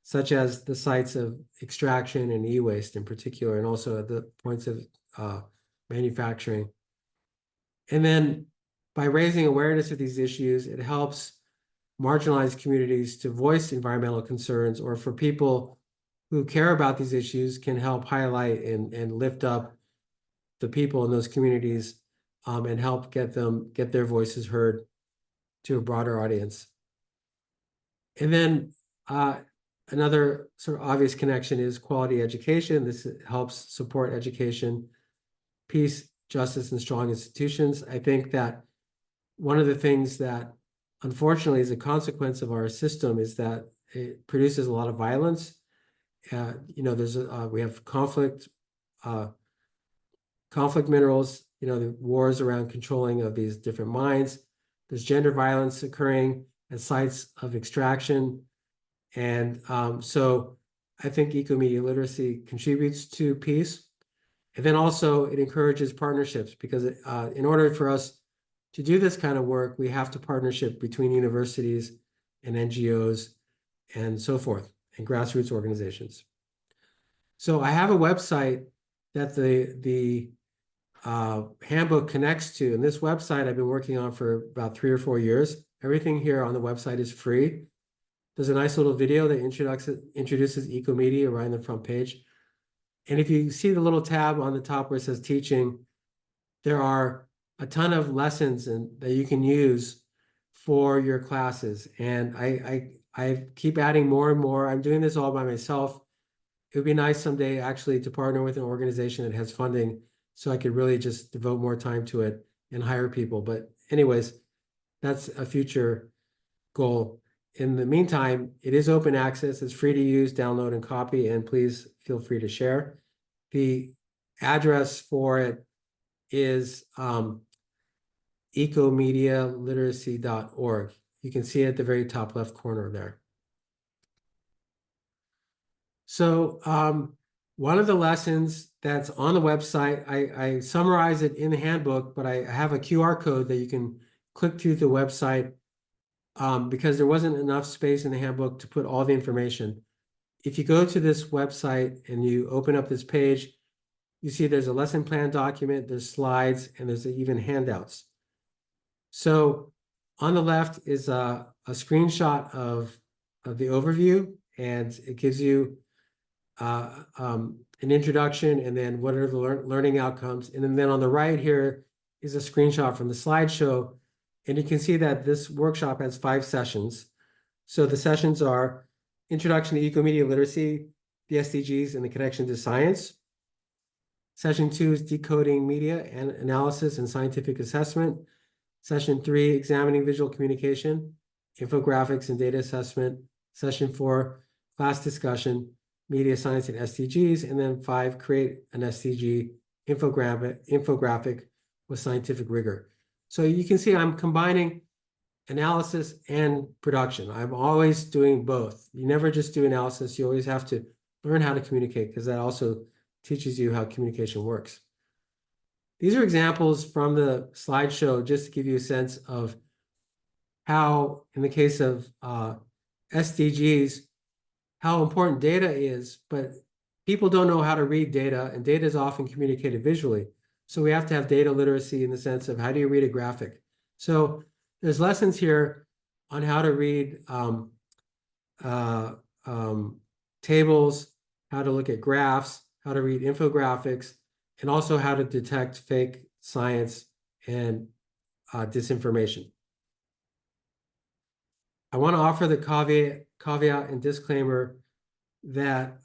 such as the sites of extraction and e-waste in particular, and also at the points of manufacturing. And then by raising awareness of these issues, it helps marginalized communities to voice environmental concerns, or for people who care about these issues can help highlight and lift up the people in those communities and help get their voices heard to a broader audience. And then another sort of obvious connection is quality education. This helps support education, peace, justice, and strong institutions. I think that one of the things that unfortunately is a consequence of our system is that it produces a lot of violence. We have conflict minerals, the wars around controlling of these different mines. There's gender violence occurring at sites of extraction. And so I think ecomedia literacy contributes to peace. And then also it encourages partnerships, because in order for us to do this kind of work, we have to partnership between universities and NGOs and so forth, and grassroots organizations. So I have a website that the handbook connects to, and this website I've been working on for about 3 or 4 years. Everything here on the website is free. There's a nice little video that introduces ecomedia right on the front page. And if you see the little tab on the top where it says teaching, there are a ton of lessons that you can use for your classes. And I keep adding more and more. I'm doing this all by myself. It would be nice someday actually to partner with an organization that has funding, so I could really just devote more time to it and hire people. But anyways, that's a future goal. In the meantime, it is open access. It's free to use, download, and copy, and please feel free to share. The address for it is ecomedialiteracy.org. You can see it at the very top left corner there. So one of the lessons that's on the website, I summarize it in the handbook, but I have a QR code that you can click to the website because there wasn't enough space in the handbook to put all the information. If you go to this website and you open up this page, you see there's a lesson plan document, there's slides, and there's even handouts. So on the left is a screenshot of the overview, and it gives you an introduction, and then what are the learning outcomes. And then on the right here is a screenshot from the slideshow. And you can see that this workshop has 5 sessions. So the sessions are Introduction to Ecomedia Literacy, the SDGs, and the Connection to Science. Session 2 is Decoding Media and Analysis and Scientific Assessment. Session 3, Examining Visual Communication, Infographics and Data Assessment. Session 4, Class Discussion, Media Science and SDGs. And then 5, Create an SDG infographic with scientific rigor. So you can see I'm combining analysis and production. I'm always doing both. You never just do analysis. You always have to learn how to communicate, because that also teaches you how communication works. These are examples from the slideshow just to give you a sense of how, in the case of SDGs, how important data is, but people don't know how to read data, and data is often communicated visually. So we have to have data literacy in the sense of how do you read a graphic. So there's lessons here on how to read tables, how to look at graphs, how to read infographics, and also how to detect fake science and disinformation. I want to offer the caveat and disclaimer that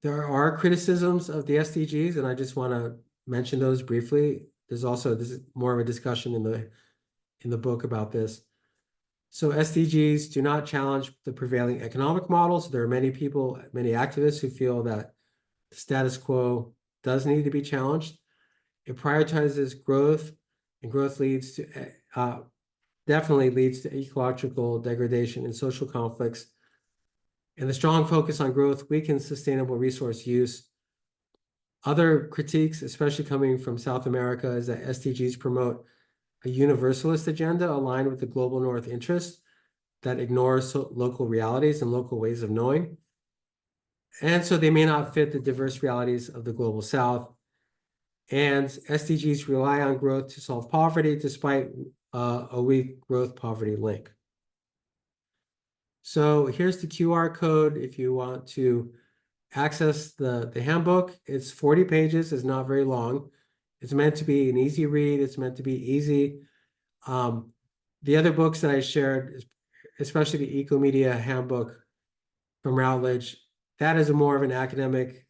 there are criticisms of the SDGs, and I just want to mention those briefly. This is more of a discussion in the book about this. So SDGs do not challenge the prevailing economic models. There are many people, many activists who feel that the status quo does need to be challenged. It prioritizes growth, and growth leads to definitely leads to ecological degradation and social conflicts. And the strong focus on growth weakens sustainable resource use. Other critiques, especially coming from South America, is that SDGs promote a universalist agenda aligned with the global North interest that ignores local realities and local ways of knowing. And so they may not fit the diverse realities of the global South. And SDGs rely on growth to solve poverty, despite a weak growth poverty link. So here's the QR code if you want to access the handbook. It's 40 pages, it's not very long. It's meant to be an easy read, it's meant to be easy. The other books that I shared, especially the Ecomedia Handbook from Routledge, that is more of an academic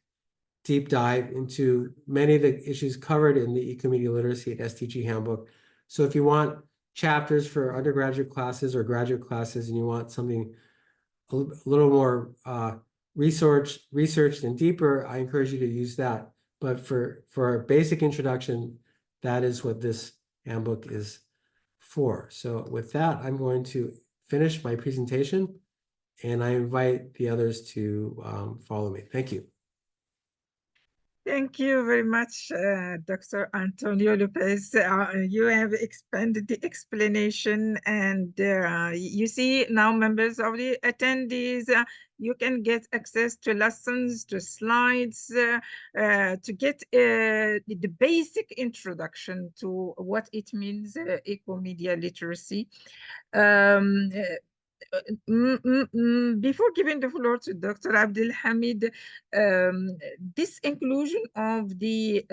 deep dive into many of the issues covered in the Ecomedia Literacy and SDG Handbook. So if you want chapters for undergraduate classes or graduate classes and you want something a little more researched and deeper, I encourage you to use that. But for a basic introduction, that is what this handbook is for. So with that, I'm going to finish my presentation and I invite the others to follow me. Thank you. Thank you very much, Dr. Antonio López. You have expanded the explanation, and you see now, members of the attendees, you can get access to lessons, to slides, to get the basic introduction to what it means, ecomedia literacy. Before giving the floor to Dr. Abdelhamid, this inclusion of the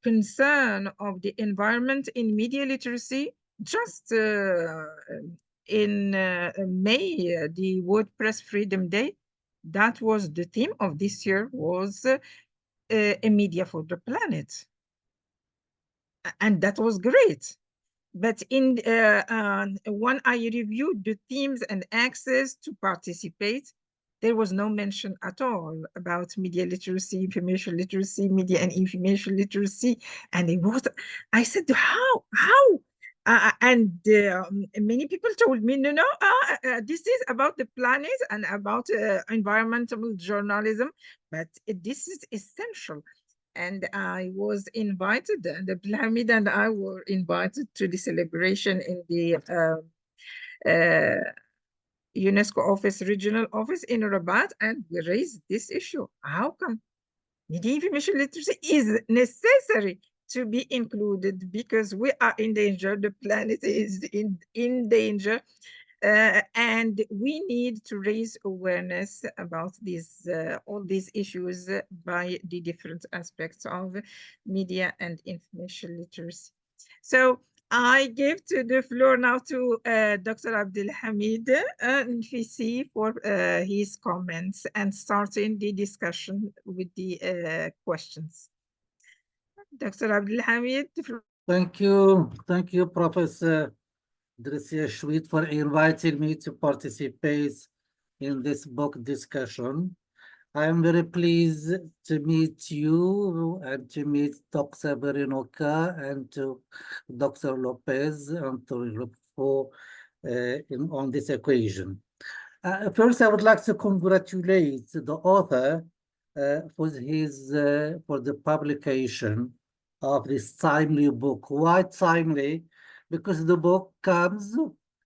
concern of the environment in media literacy, just in May, the World Press Freedom Day, that was the theme of this year, was a media for the planet. And that was great. But in when I reviewed the themes and access to participate, there was no mention at all about media literacy, information literacy, media and information literacy. And I said, how? And many people told me, no, this is about the planet and about environmental journalism, but this is essential. And I was invited, and Abdelhamid and I were invited to the celebration in the UNESCO office, regional office in Rabat, and we raised this issue. How come media information literacy is necessary to be included, because we are in danger, the planet is in danger, and we need to raise awareness about these all these issues by the different aspects of media and information literacy. So I give the floor now to Dr. Abdelhamid Nfisi for his comments and starting the discussion with the questions. Dr. Abdelhamid. Thank you, Professor Drisya Shweet, for inviting me to participate in this book discussion. I am very pleased to meet you and to meet Dr. Veronika and to Dr. López and to for on this occasion. First, I would like to congratulate the author for the publication of this timely book. Why timely? Because the book comes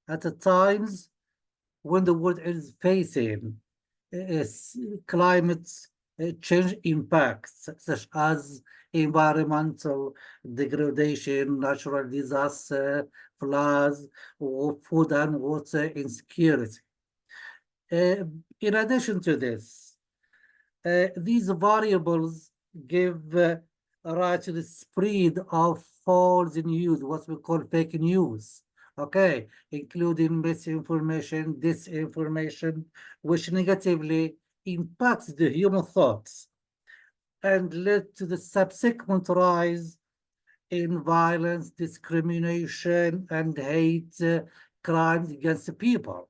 at a time when the world is facing climate change impacts, such as environmental degradation, natural disaster, floods, or food and water insecurity. In addition to this, these variables give rise to the spread of false news, what we call fake news, okay, including misinformation, disinformation, which negatively impacts the human thoughts and led to the subsequent rise in violence, discrimination, and hate crimes against the people.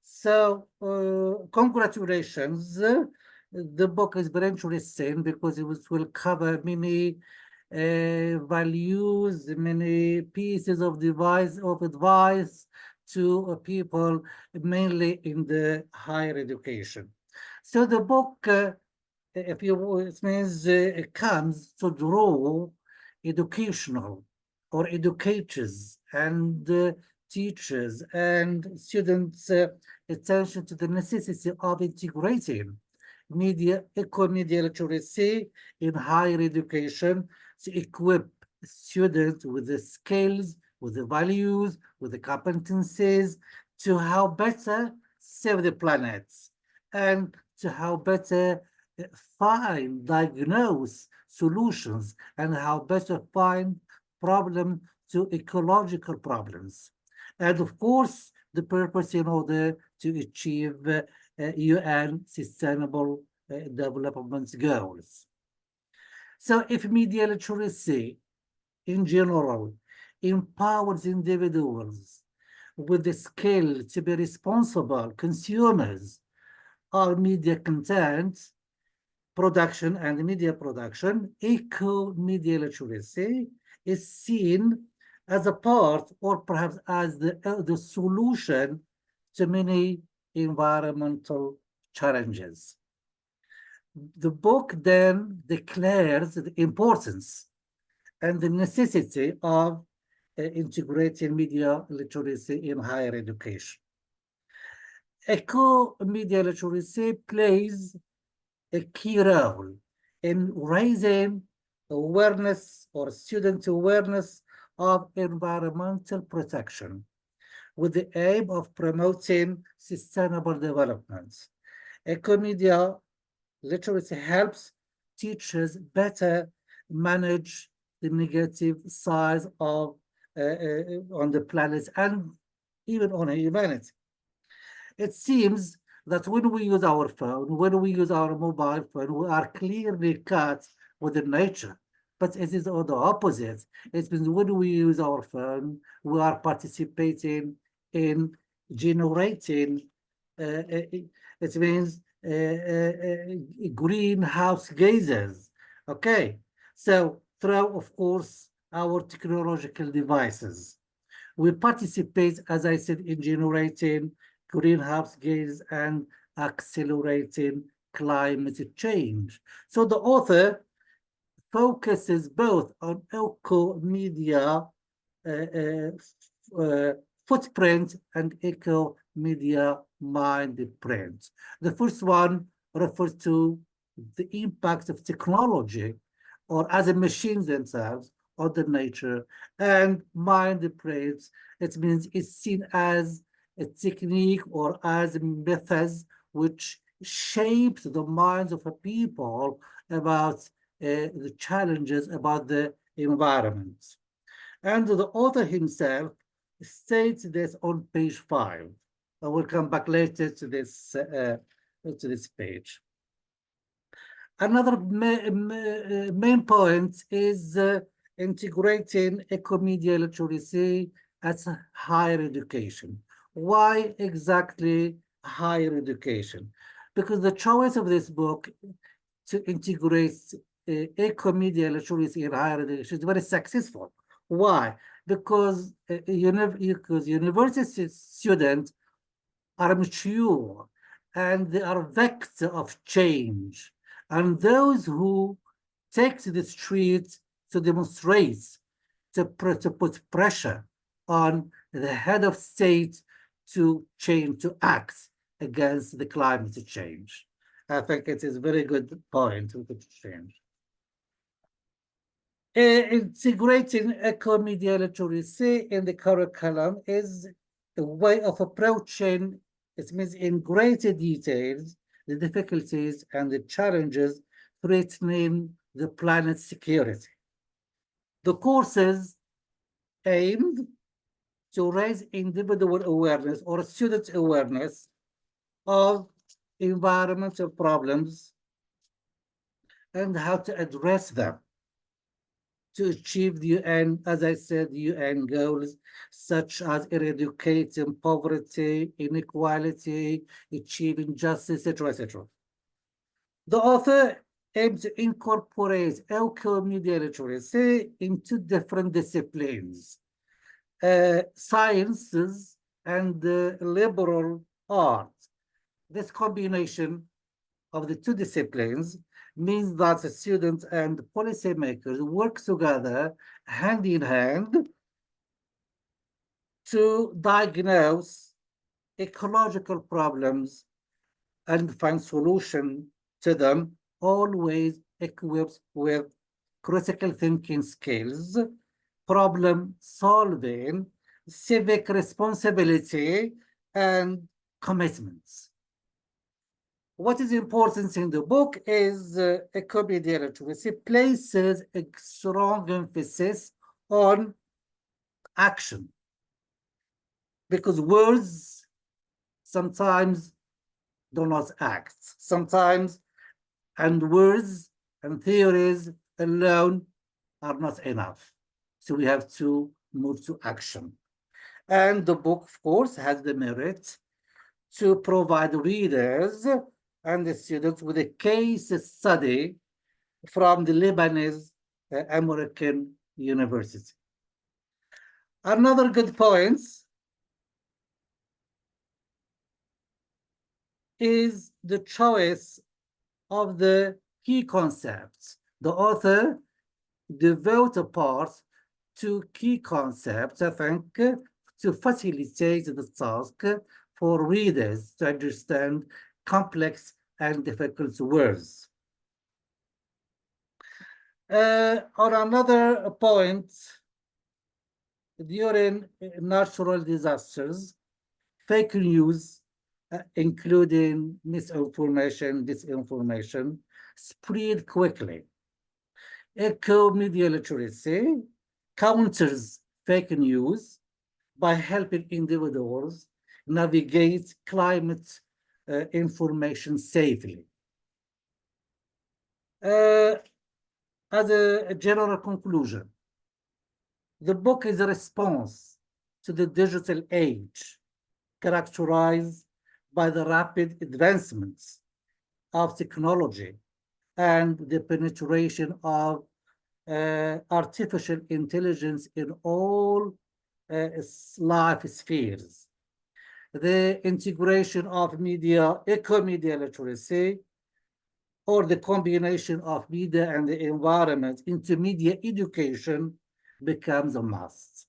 So, congratulations. the book is very interesting because it will cover many values, many pieces of advice to people, mainly in the higher education. So the book, if you it means it comes to draw educational or educators and teachers and students' attention to the necessity of integrating eco-media literacy in higher education to equip students with the skills, with the values, with the competencies to how better save the planet and to how better find, diagnose solutions and how better find problem to ecological problems. And of course, the purpose in order to achieve UN Sustainable Development Goals. So if media literacy in general empowers individuals with the skill to be responsible consumers of media content production and media production, eco-media literacy is seen as a part or perhaps as the solution to many environmental challenges. The book then declares the importance and the necessity of integrating media literacy in higher education. Eco-media literacy plays a key role in raising awareness or student awareness of environmental protection with the aim of promoting sustainable development. Ecomedia literacy helps teachers better manage the negative sides of on the planet and even on humanity. It seems that when we use our phone, when we use our mobile phone, we are clearly cut with the nature. But it is on the opposite. It means when we use our phone, we are participating in generating, it means greenhouse gases. Okay, so through, of course, our technological devices, we participate, as I said, in generating greenhouse gases and accelerating climate change. So the author focuses both on eco-media footprint and eco-media mind print. The first one refers to the impact of technology or as a machines themselves on the nature, and mind prints, it means it's seen as a technique or as methods which shapes the minds of a people about the challenges about the environment. And the author himself states this on page 5. I will come back later to this page. Another main point is integrating eco-media literacy as higher education. Why exactly higher education? Because the choice of this book to integrate eco-media literacy in higher education is very successful. Why? Because university students are mature and they are vector of change. And those who take to the streets to demonstrate, to put pressure on the head of state to change, to act against the climate change. I think it is a very good point to change. Integrating eco-media literacy in the curriculum is a way of approaching, it means in greater details, the difficulties and the challenges threatening the planet's security. The courses aimed to raise individual awareness or student awareness of environmental problems and how to address them to achieve the UN, as I said, UN goals such as eradicating poverty, inequality, achieving justice, etc., etc. The author aims to incorporate eco-media literacy into different disciplines, sciences and liberal arts. This combination of the two disciplines means that the students and policymakers work together hand in hand to diagnose ecological problems and find solution to them, always equipped with critical thinking skills, problem solving, civic responsibility, and commitments. What is important in the book is Ecomedia literacy places a strong emphasis on action, because words sometimes do not act. Sometimes, and words and theories alone are not enough. So we have to move to action. And the book, of course, has the merit to provide readers and the students with a case study from the Lebanese American University. Another good point is the choice of the key concepts. The author devotes a part to key concepts, I think, to facilitate the task for readers to understand complex and difficult words. On another point, during natural disasters, fake news, including misinformation, disinformation, spread quickly. Ecomedia literacy counters fake news by helping individuals navigate climate information safely. As a general conclusion, the book is a response to the digital age, characterized by the rapid advancements of technology and the penetration of artificial intelligence in all life spheres. The integration of media, ecomedia literacy, or the combination of media and the environment into media education becomes a must.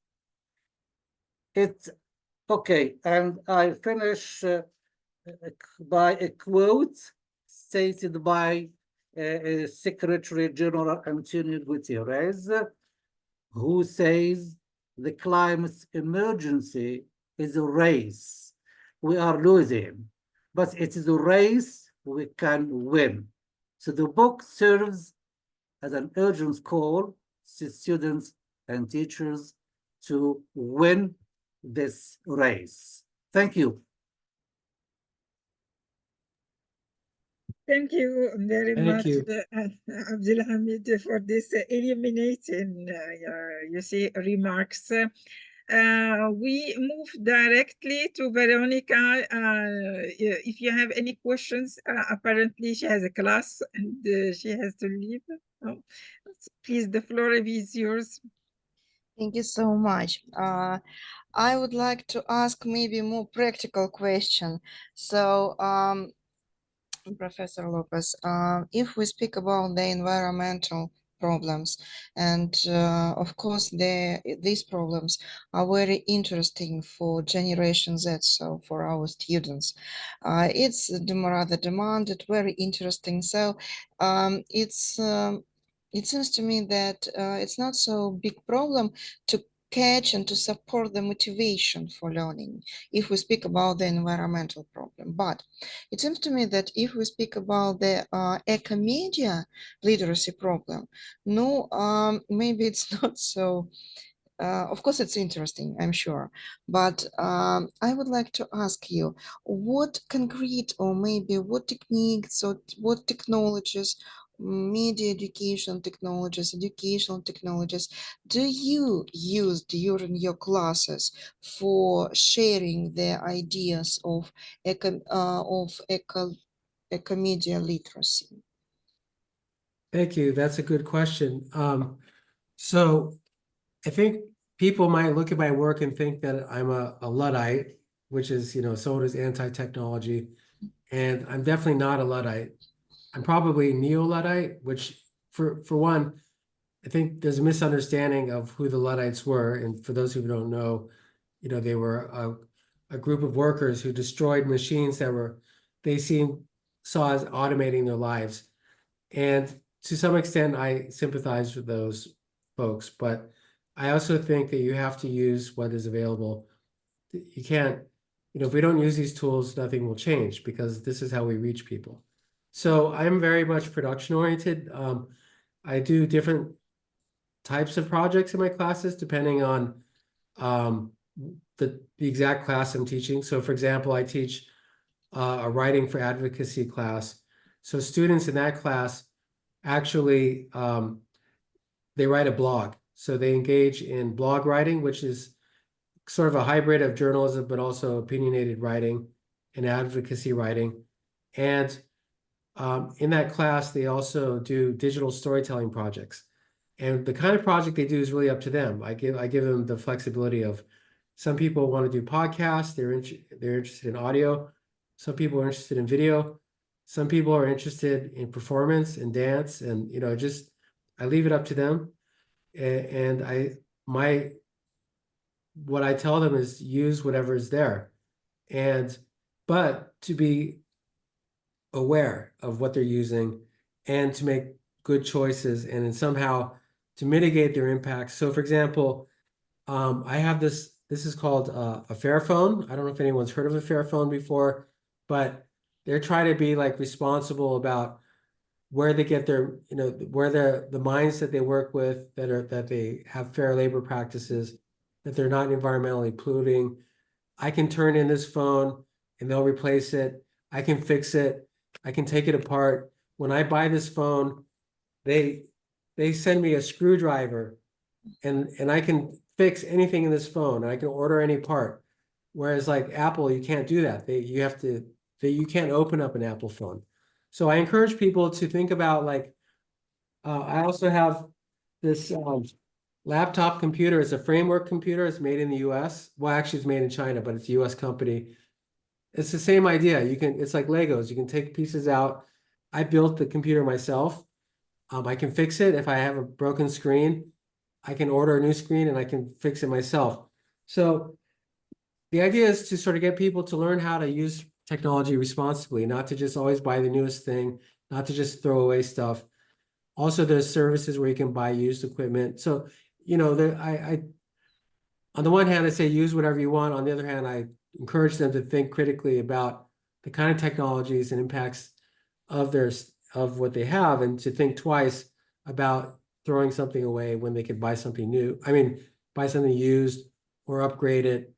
It's okay, and I finish by a quote stated by Secretary General Antonio Guterres, who says the climate emergency is a race we are losing, but it is a race we can win. So the book serves as an urgent call to students and teachers to win this race. Thank you. Thank you very Thank much, you. Abdulhamid, for this illuminating, you see, remarks. We move directly to Veronika. If you have any questions, apparently she has a class and she has to leave. Oh, please, the floor is yours. Thank you so much. I would like to ask maybe a more practical question. So, Professor López, if we speak about the environmental problems, and of course these problems are very interesting for Generation Z, so for our students. It's rather demanded, very interesting. So it seems to me that it's not so big problem to catch and to support the motivation for learning if we speak about the environmental problem. But it seems to me that if we speak about the Ecomedia literacy problem, no, maybe it's not so. Of course, it's interesting, I'm sure, but I would like to ask you, what concrete or maybe what techniques or what technologies, media educational technologies do you use during your classes for sharing the ideas of Ecomedia literacy? Thank you. That's a good question. So I think people might look at my work and think that I'm a Luddite, which is, sold as anti-technology. And I'm definitely not a Luddite. I'm probably neo-Luddite, which for one, I think there's a misunderstanding of who the Luddites were. And for those who don't know, they were a group of workers who destroyed machines that they saw as automating their lives. And to some extent, I sympathize with those folks, but I also think that you have to use what is available. You can't, if we don't use these tools, nothing will change because this is how we reach people. So I'm very much production oriented. I do different types of projects in my classes depending on the exact class I'm teaching. So for example, I teach a writing for advocacy class. So students in that class actually, they write a blog. So they engage in blog writing, which is sort of a hybrid of journalism, but also opinionated writing and advocacy writing. And in that class, they also do digital storytelling projects. And the kind of project they do is really up to them. I give them the flexibility of some people want to do podcasts, they're interested in audio. Some people are interested in video. Some people are interested in performance and dance, and I leave it up to them. And what I tell them is use whatever is there, but to be aware of what they're using and to make good choices and then somehow to mitigate their impacts. So for example, I have this is called a Fairphone. I don't know if anyone's heard of a Fairphone before, but they're trying to be like responsible about where they get their, where the mines that they work with that they have fair labor practices, that they're not environmentally polluting. I can turn in this phone and they'll replace it. I can fix it. I can take it apart. When I buy this phone, they send me a screwdriver and I can fix anything in this phone. I can order any part. Whereas like Apple, you can't do that. You can't open up an Apple phone. So I encourage people to think about I also have this laptop computer. It's a framework computer. It's made in the US. Well, actually it's made in China, but it's a US company. It's the same idea. It's like Legos. You can take pieces out. I built the computer myself. I can fix it. If I have a broken screen, I can order a new screen and I can fix it myself. So the idea is to sort of get people to learn how to use technology responsibly, not to just always buy the newest thing, not to just throw away stuff. Also, there's services where you can buy used equipment. So, on the one hand, I say use whatever you want. On the other hand, I encourage them to think critically about the kind of technologies and impacts of what they have, and to think twice about throwing something away when they could buy something new. I mean, buy something used or upgrade it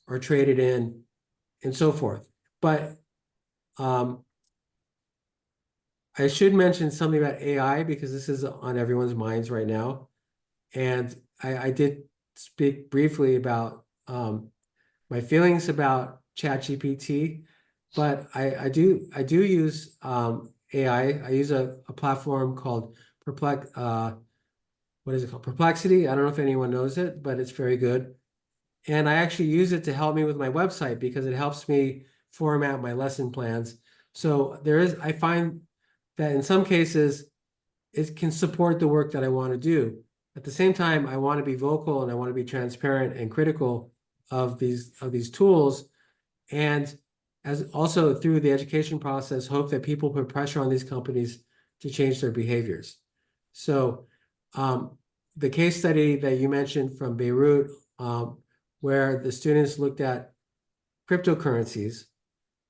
or trade it in and so forth. But I should mention something about AI because this is on everyone's minds right now. And I did speak briefly about my feelings about ChatGPT, but I do use AI. I use a platform called Perplexity. I don't know if anyone knows it, but it's very good. And I actually use it to help me with my website because it helps me format my lesson plans. So I find that in some cases, it can support the work that I want to do. At the same time, I want to be vocal and I want to be transparent and critical of these tools. And as also through the education process, hope that people put pressure on these companies to change their behaviors. So the case study that you mentioned from Beirut, where the students looked at cryptocurrencies,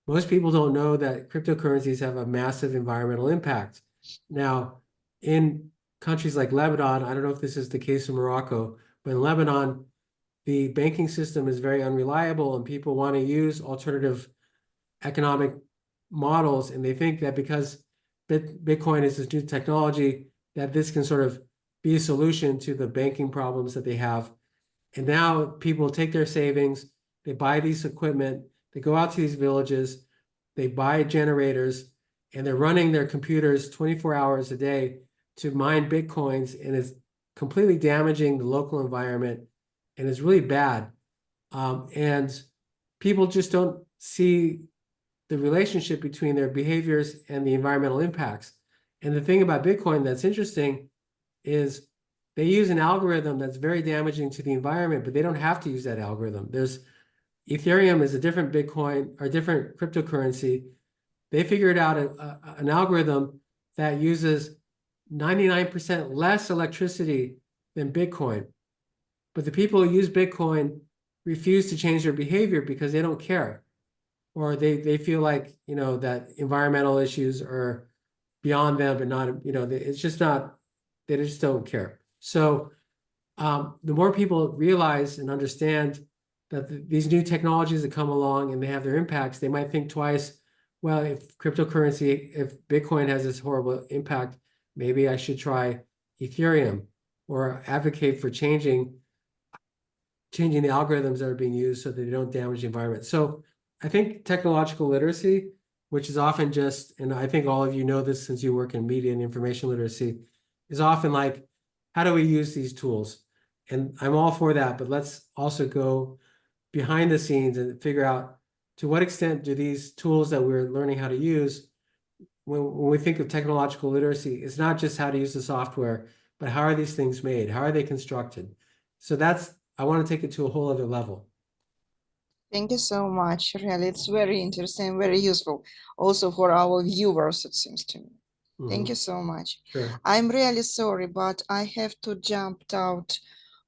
most people don't know that cryptocurrencies have a massive environmental impact. Now, in countries like Lebanon, I don't know if this is the case in Morocco, but in Lebanon, the banking system is very unreliable and people want to use alternative economic models. And they think that because Bitcoin is this new technology, that this can sort of be a solution to the banking problems that they have. And now people take their savings, they buy these equipment, they go out to these villages, they buy generators, and they're running their computers 24 hours a day to mine Bitcoins, and it's completely damaging the local environment, and it's really bad. And people just don't see the relationship between their behaviors and the environmental impacts. And the thing about Bitcoin that's interesting is they use an algorithm that's very damaging to the environment, but they don't have to use that algorithm. There's Ethereum is a different Bitcoin or different cryptocurrency. They figured out an algorithm that uses 99% less electricity than Bitcoin. But the people who use Bitcoin refuse to change their behavior because they don't care. Or they feel like, you know, that environmental issues are beyond them, but not, you know, it's just not, they just don't care. So the more people realize and understand that these new technologies that come along and they have their impacts, they might think twice, well, if cryptocurrency, if Bitcoin has this horrible impact, maybe I should try Ethereum, or advocate for changing the algorithms that are being used so that they don't damage the environment. So I think technological literacy, which is often just, and I think all of you know this since you work in media and information literacy, is often like, how do we use these tools? And I'm all for that, but let's also go behind the scenes and figure out to what extent do these tools that we're learning how to use, when we think of technological literacy, it's not just how to use the software, but how are these things made? How are they constructed? So that's, I want to take it to a whole other level. Thank you so much. Really, it's very interesting, very useful. Also for our viewers, it seems to me. Thank you so much. Sure. I'm really sorry, but I have to jump out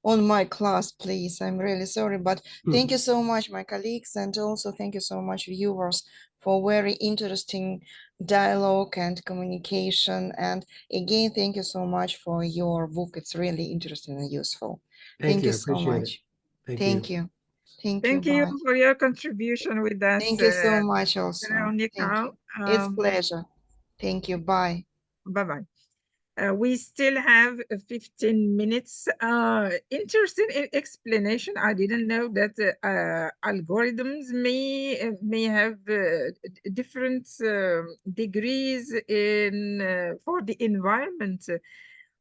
on my class, please. I'm really sorry, but thank you so much, my colleagues, and also thank you so much, viewers, for very interesting dialogue and communication. And again, thank you so much for your book. It's really interesting and useful. Thank you so much. Thank you. Thank you for your contribution with us. Thank you so much also. Veronika. It's pleasure. Thank you. Bye. Bye-bye. We still have 15 minutes. Interesting explanation. I didn't know that algorithms may have different degrees in for the environment.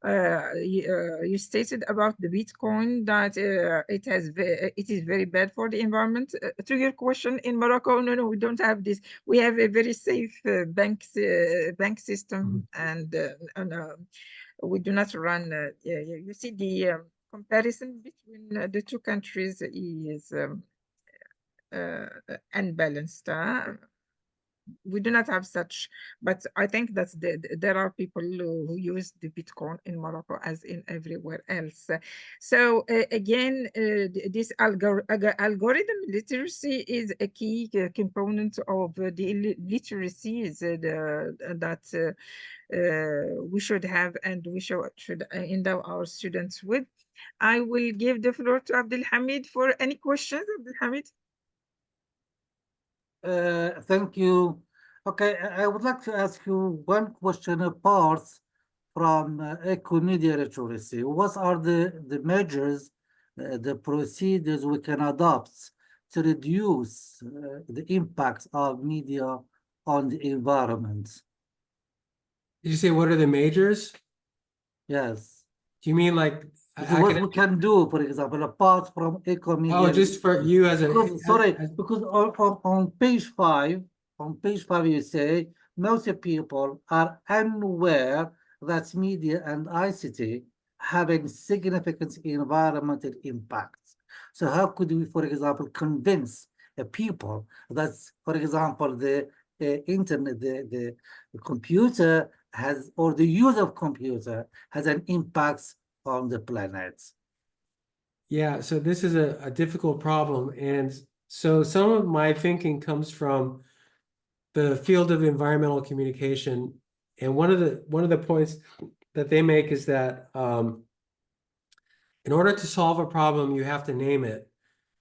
You stated about the Bitcoin that it is very bad for the environment. To your question, in Morocco, no, we don't have this. We have a very safe bank system, and we do not run. You see, the comparison between the two countries is unbalanced. We do not have such, but I think that there are people who use the Bitcoin in Morocco as in everywhere else. So again, this algorithm literacy is a key component of the literacies that we should have, and we should endow our students with. I will give the floor to Abdelhamid for any questions. Abdelhamid. Thank you. Okay, I would like to ask you one question apart from Ecomedia literacy. What are the measures, the procedures we can adopt to reduce the impact of media on the environment? Did you say what are the majors? Yes. Do you mean like what we can do, for example, apart from Ecomedia? Oh, just for you as a because on page 5, you say most people are unaware that media and ICT having significant environmental impacts. So how could we, for example, convince people that, for example, the internet, the computer has, or the use of computer has an impact on the planet? Yeah, so this is a difficult problem. And so some of my thinking comes from the field of environmental communication. And one of the points that they make is that in order to solve a problem, you have to name it.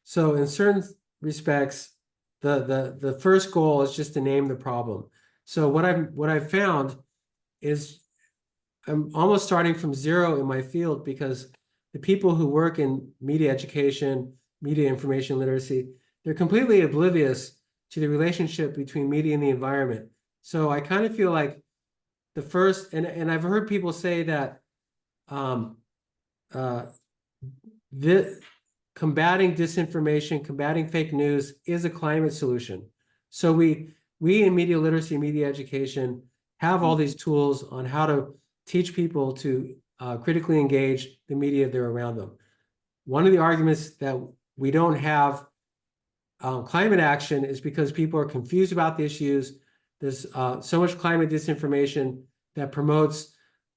So in certain respects, the first goal is just to name the problem. So what I've found is I'm almost starting from zero in my field, because the people who work in media education, media information literacy, they're completely oblivious to the relationship between media and the environment. So I kind of feel like the first, and I've heard people say that combating disinformation, combating fake news is a climate solution. So we in media literacy, media education have all these tools on how to teach people to critically engage the media that are around them. One of the arguments that we don't have climate action is because people are confused about the issues. There's so much climate disinformation that promotes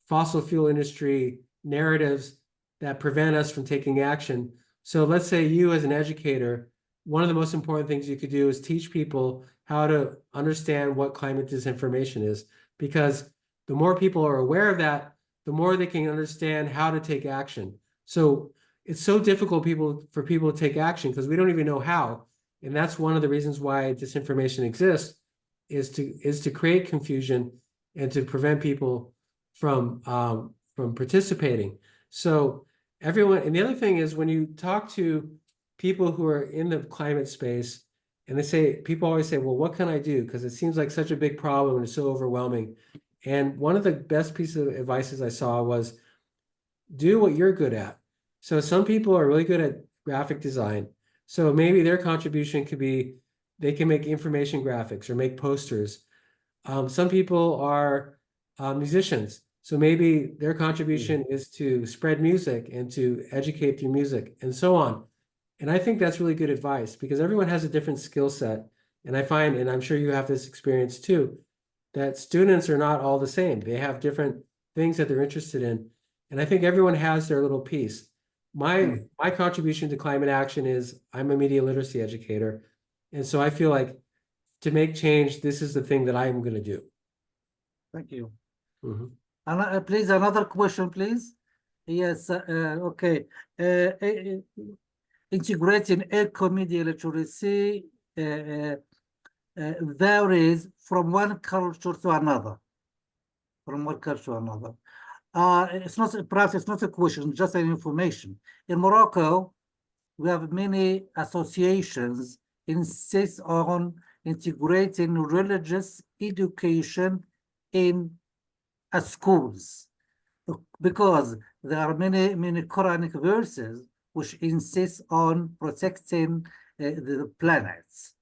fossil fuel industry narratives that prevent us from taking action. So let's say you as an educator, one of the most important things you could do is teach people how to understand what climate disinformation is, because the more people are aware of that, the more they can understand how to take action. So it's so difficult for people to take action because we don't even know how. And that's one of the reasons why disinformation exists, is to create confusion and to prevent people from participating. So everyone, and the other thing is when you talk to people who are in the climate space, and people always say, well, what can I do? Because it seems like such a big problem and it's so overwhelming. And one of the best pieces of advice I saw was, do what you're good at. So some people are really good at graphic design. So maybe their contribution could be, they can make information graphics or make posters. Some people are musicians. So maybe their contribution is to spread music and to educate through music and so on. And I think that's really good advice because everyone has a different skill set. And I find, and I'm sure you have this experience too, that students are not all the same. They have different things that they're interested in. And I think everyone has their little piece. My contribution to climate action is I'm a media literacy educator. And so I feel like to make change, this is the thing that I'm going to do. Thank you. Mm-hmm. Please, another question, please. Yes, okay. Integrating Ecomedia literacy varies from one culture to another. It's not, perhaps it's not a question, just an information. In Morocco, we have many associations insist on integrating religious education in schools, because there are many Quranic verses which insist on protecting the planets.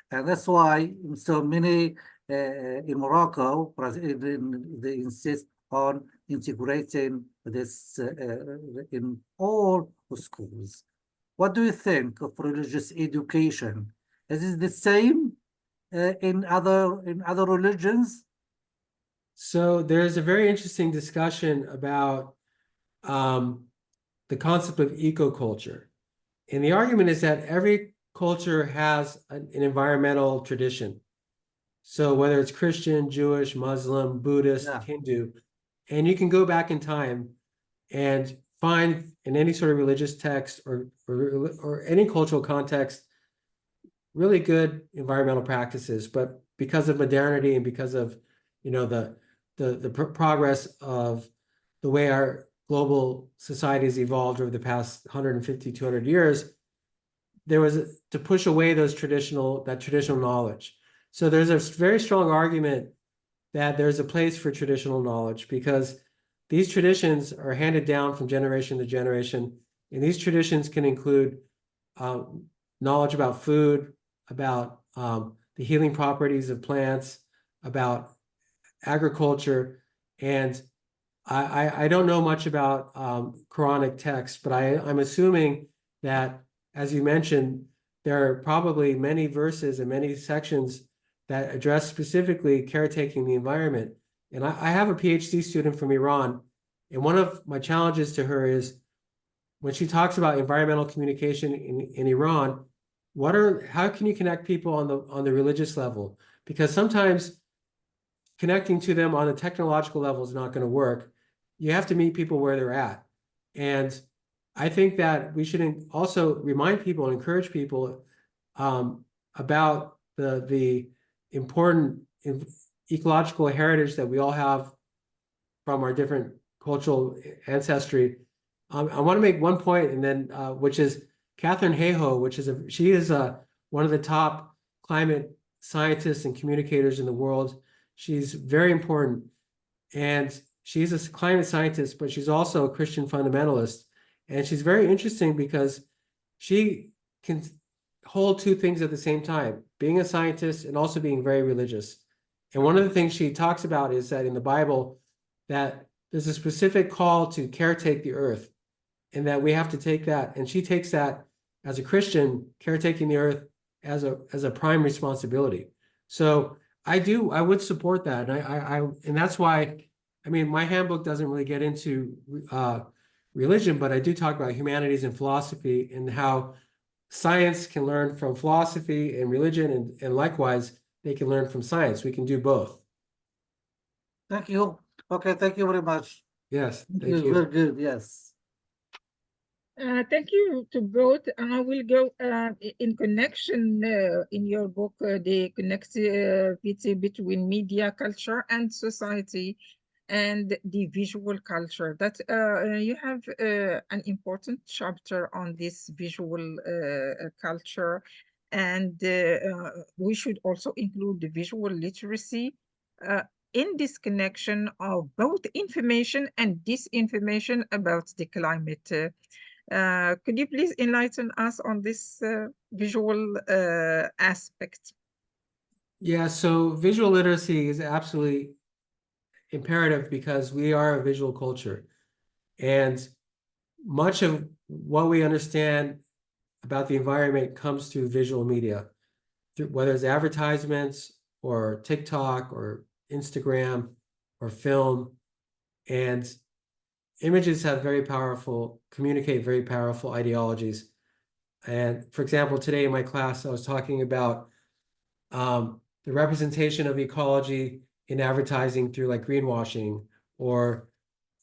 And that's why so many in Morocco, they insist on integrating this in all schools. What do you think of religious education? Is it the same in other religions? So there's a very interesting discussion about the concept of ecoculture. And the argument is that every culture has an environmental tradition. So whether it's Christian, Jewish, Muslim, Buddhist, Hindu, and you can go back in time and find in any sort of religious text or any cultural context really good environmental practices. But because of modernity and because of the progress of the way our global society has evolved over the past 150, 200 years, there was to push away that traditional knowledge. So there's a very strong argument that there's a place for traditional knowledge because these traditions are handed down from generation to generation. And these traditions can include knowledge about food, about the healing properties of plants, about agriculture. And I don't know much about Quranic texts, but I'm assuming that, as you mentioned, there are probably many verses and many sections that address specifically caretaking the environment. And I have a PhD student from Iran, and one of my challenges to her is when she talks about environmental communication in Iran, how can you connect people on the religious level? Because sometimes connecting to them on a technological level is not going to work. You have to meet people where they're at. And I think that we should also remind people and encourage people about the important ecological heritage that we all have from our different cultural ancestry. I want to make one point, and then which is Catherine Hayhoe, she is one of the top climate scientists and communicators in the world. She's very important. And she's a climate scientist, but she's also a Christian fundamentalist. And she's very interesting because she can hold two things at the same time, being a scientist and also being very religious. And one of the things she talks about is that in the Bible, that there's a specific call to caretake the earth, and that we have to take that. And she takes that as a Christian, caretaking the earth as a prime responsibility. So I would support that. And that's why, I mean, my handbook doesn't really get into religion, but I do talk about humanities and philosophy and how science can learn from philosophy and religion, and likewise, they can learn from science. We can do both. Thank you. Okay, thank you very much. Yes, Thank thank you. you. Very good, yes. Thank you to both. I will go in connection in your book, the connectivity between media, culture, and society, and the visual culture. That you have an important chapter on this visual culture, and we should also include the visual literacy in this connection of both information and disinformation about the climate. Could you please enlighten us on this visual aspect? Yeah, so visual literacy is absolutely imperative because we are a visual culture. And much of what we understand about the environment comes through visual media, whether it's advertisements or TikTok or Instagram or film. And images have communicate very powerful ideologies. And for example, today in my class, I was talking about the representation of ecology in advertising through like greenwashing, or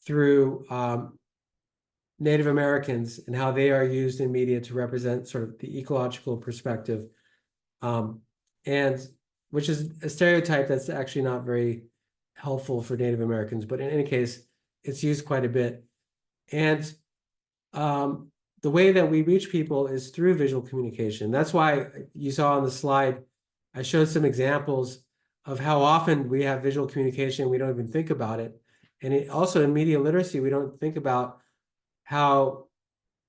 through Native Americans and how they are used in media to represent sort of the ecological perspective, and which is a stereotype that's actually not very helpful for Native Americans, but in any case, it's used quite a bit. And the way that we reach people is through visual communication. That's why you saw on the slide, I showed some examples of how often we have visual communication, we don't even think about it. And also in media literacy, we don't think about how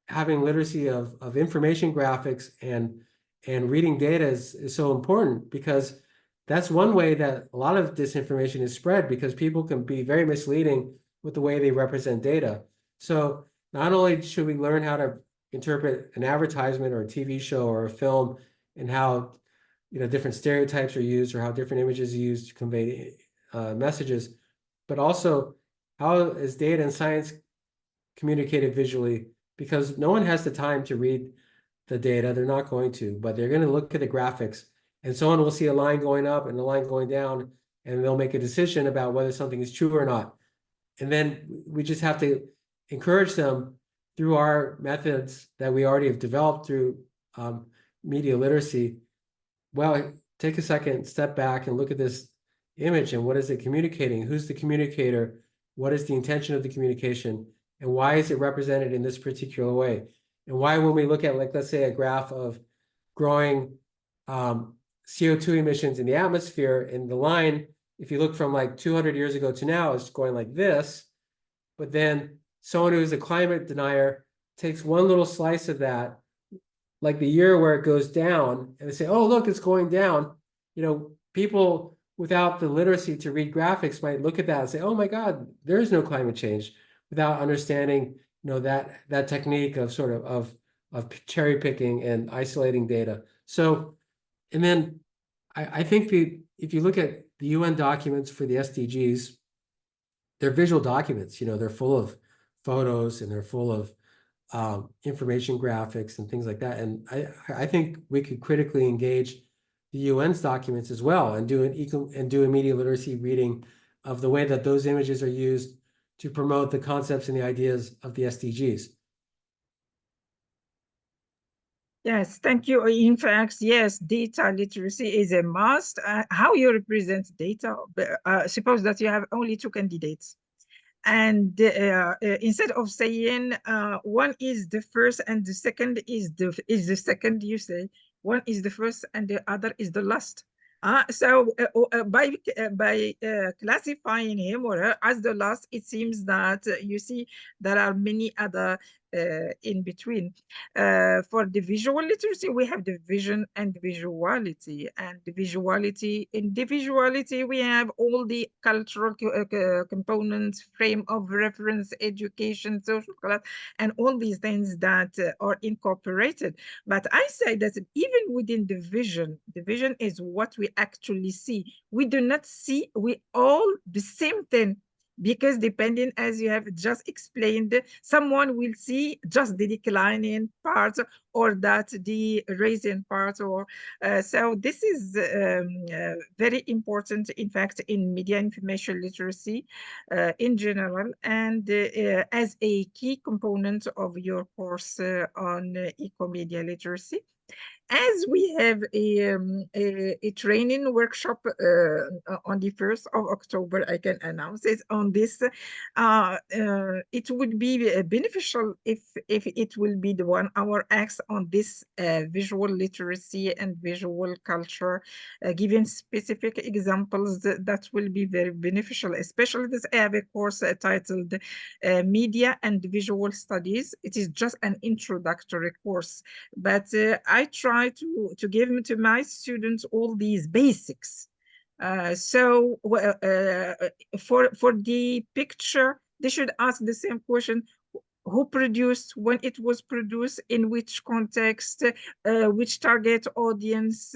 having literacy of information graphics and reading data is so important, because that's one way that a lot of disinformation is spread, because people can be very misleading with the way they represent data. So not only should we learn how to interpret an advertisement or a TV show or a film, and how different stereotypes are used or how different images are used to convey messages, but also how is data and science communicated visually, because no one has the time to read the data. They're not going to, but they're going to look at the graphics, and someone will see a line going up and a line going down, and they'll make a decision about whether something is true or not. And then we just have to encourage them through our methods that we already have developed through media literacy. Well, take a second, step back and look at this image, and what is it communicating? Who's the communicator? What is the intention of the communication? And why is it represented in this particular way? And why, when we look at, like, let's say a graph of growing CO2 emissions in the atmosphere, and the line, if you look from like 200 years ago to now, is going like this, but then someone who's a climate denier takes one little slice of that, like the year where it goes down, and they say, oh, look, it's going down. People without the literacy to read graphics might look at that and say, oh my God, there is no climate change, without understanding, that technique of sort of cherry picking and isolating data. So, and then I think if you look at the UN documents for the SDGs, they're visual documents. They're full of photos, and they're full of information graphics and things like that. And I think we could critically engage the UN's documents as well, and do a media literacy reading of the way that those images are used to promote the concepts and the ideas of the SDGs. Yes, thank you. In fact, yes, data literacy is a must. How you represent data? Suppose that you have only two candidates, and instead of saying one is the first and the second is the second, you say one is the first and the other is the last. By classifying him or her as the last, it seems that you see there are many other in between. For the visual literacy, we have the vision and visuality. And the visuality, in the visuality, we have all the cultural components, frame of reference, education, social class, and all these things that are incorporated. But I say that even within the vision is what we actually see. We do not see we all the same thing, because depending, as you have just explained, someone will see just the declining part or that the raising part, or so this is very important, in fact, in media information literacy in general, and as a key component of your course on Ecomedia literacy. As we have a training workshop on the 1st of October, I can announce it on this. It would be beneficial if it will be the 1 hour X on this visual literacy and visual culture, giving specific examples that will be very beneficial, especially this. I have a course titled Media and Visual Studies. It is just an introductory course, but I try to give to my students all these basics. So for the picture, they should ask the same question: who produced, when it was produced, in which context, which target audience,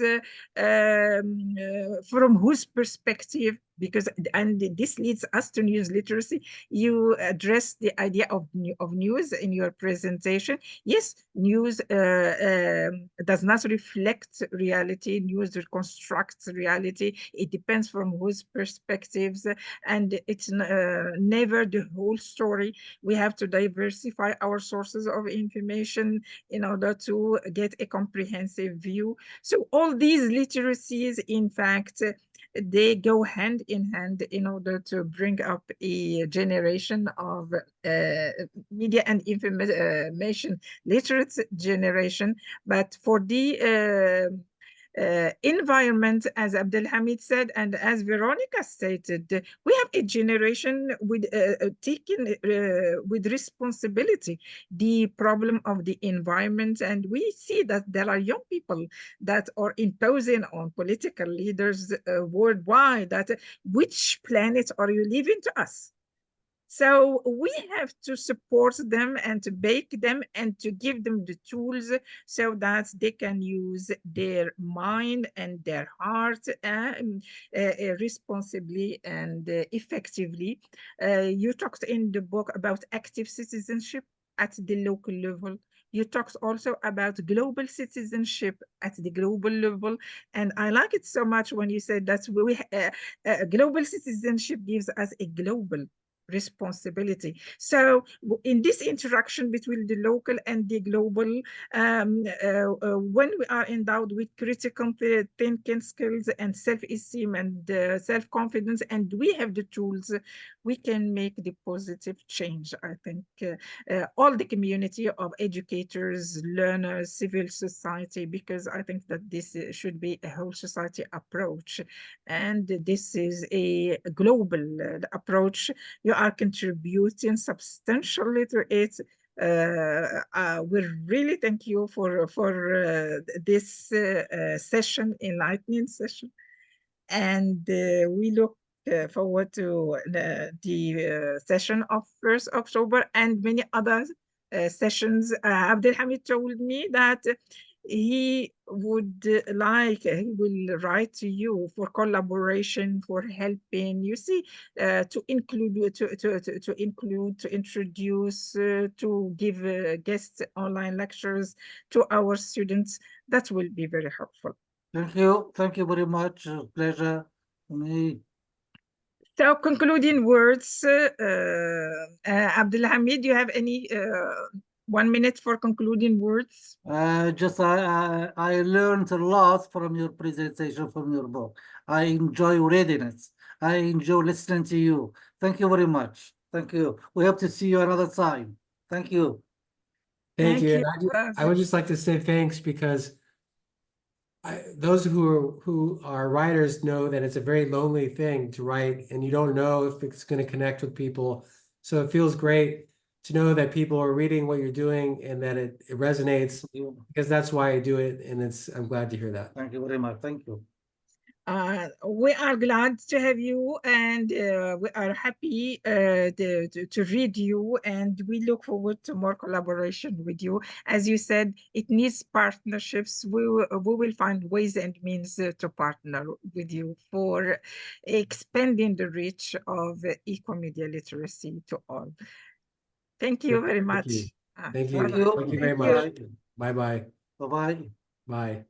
from whose perspective, because, and this leads us to news literacy. You address the idea of news in your presentation. Yes, news does not reflect reality. News reconstructs reality. It depends from whose perspectives, and it's never the whole story. We have to diversify our sources of information in order to get a comprehensive view. So all these literacies, in fact, they go hand in hand in order to bring up a generation of media and information literate generation. But for the environment, as Abdelhamid said, and as Veronika stated, we have a generation with taken with responsibility the problem of the environment, and we see that there are young people that are imposing on political leaders worldwide that which planet are you leaving to us? So we have to support them and to bake them and to give them the tools so that they can use their mind and their heart responsibly and effectively. You talked in the book about active citizenship at the local level. You talked also about global citizenship at the global level. And I like it so much when you said that global citizenship gives us a global responsibility. So in this interaction between the local and the global, when we are endowed with critical thinking skills and self-esteem and self-confidence, and we have the tools, we can make the positive change. I think all the community of educators, learners, civil society, because I think that this should be a whole society approach. And this is a global approach. You are contributing substantially to it. We really thank you for this session, enlightening session, and we look forward to the session of 1st October and many other sessions. Abdelhamid told me that he would like, he will write to you for collaboration, for helping, you see, to include, to introduce, to give guest online lectures to our students. That will be very helpful. Thank you very much. Pleasure for me. So concluding words, Abdelhamid, do you have any 1 minute for concluding words? Just I learned a lot from your presentation, from your book. I enjoy reading it. I enjoy listening to you. Thank you very much. Thank you. We hope to see you another time. Thank you. Thank you. And I would just like to say thanks because those who are writers know that it's a very lonely thing to write, and you don't know if it's going to connect with people. So it feels great to know that people are reading what you're doing and that it resonates, because that's why I do it, and I'm glad to hear that. Thank you very much. Thank you. We are glad to have you, and we are happy to read you, and we look forward to more collaboration with you. As you said, it needs partnerships. We will find ways and means to partner with you for expanding the reach of Ecomedia literacy to all. Thank you very much. Thank you. Thank you. Thank you very much. Bye-bye. Bye-bye. Bye.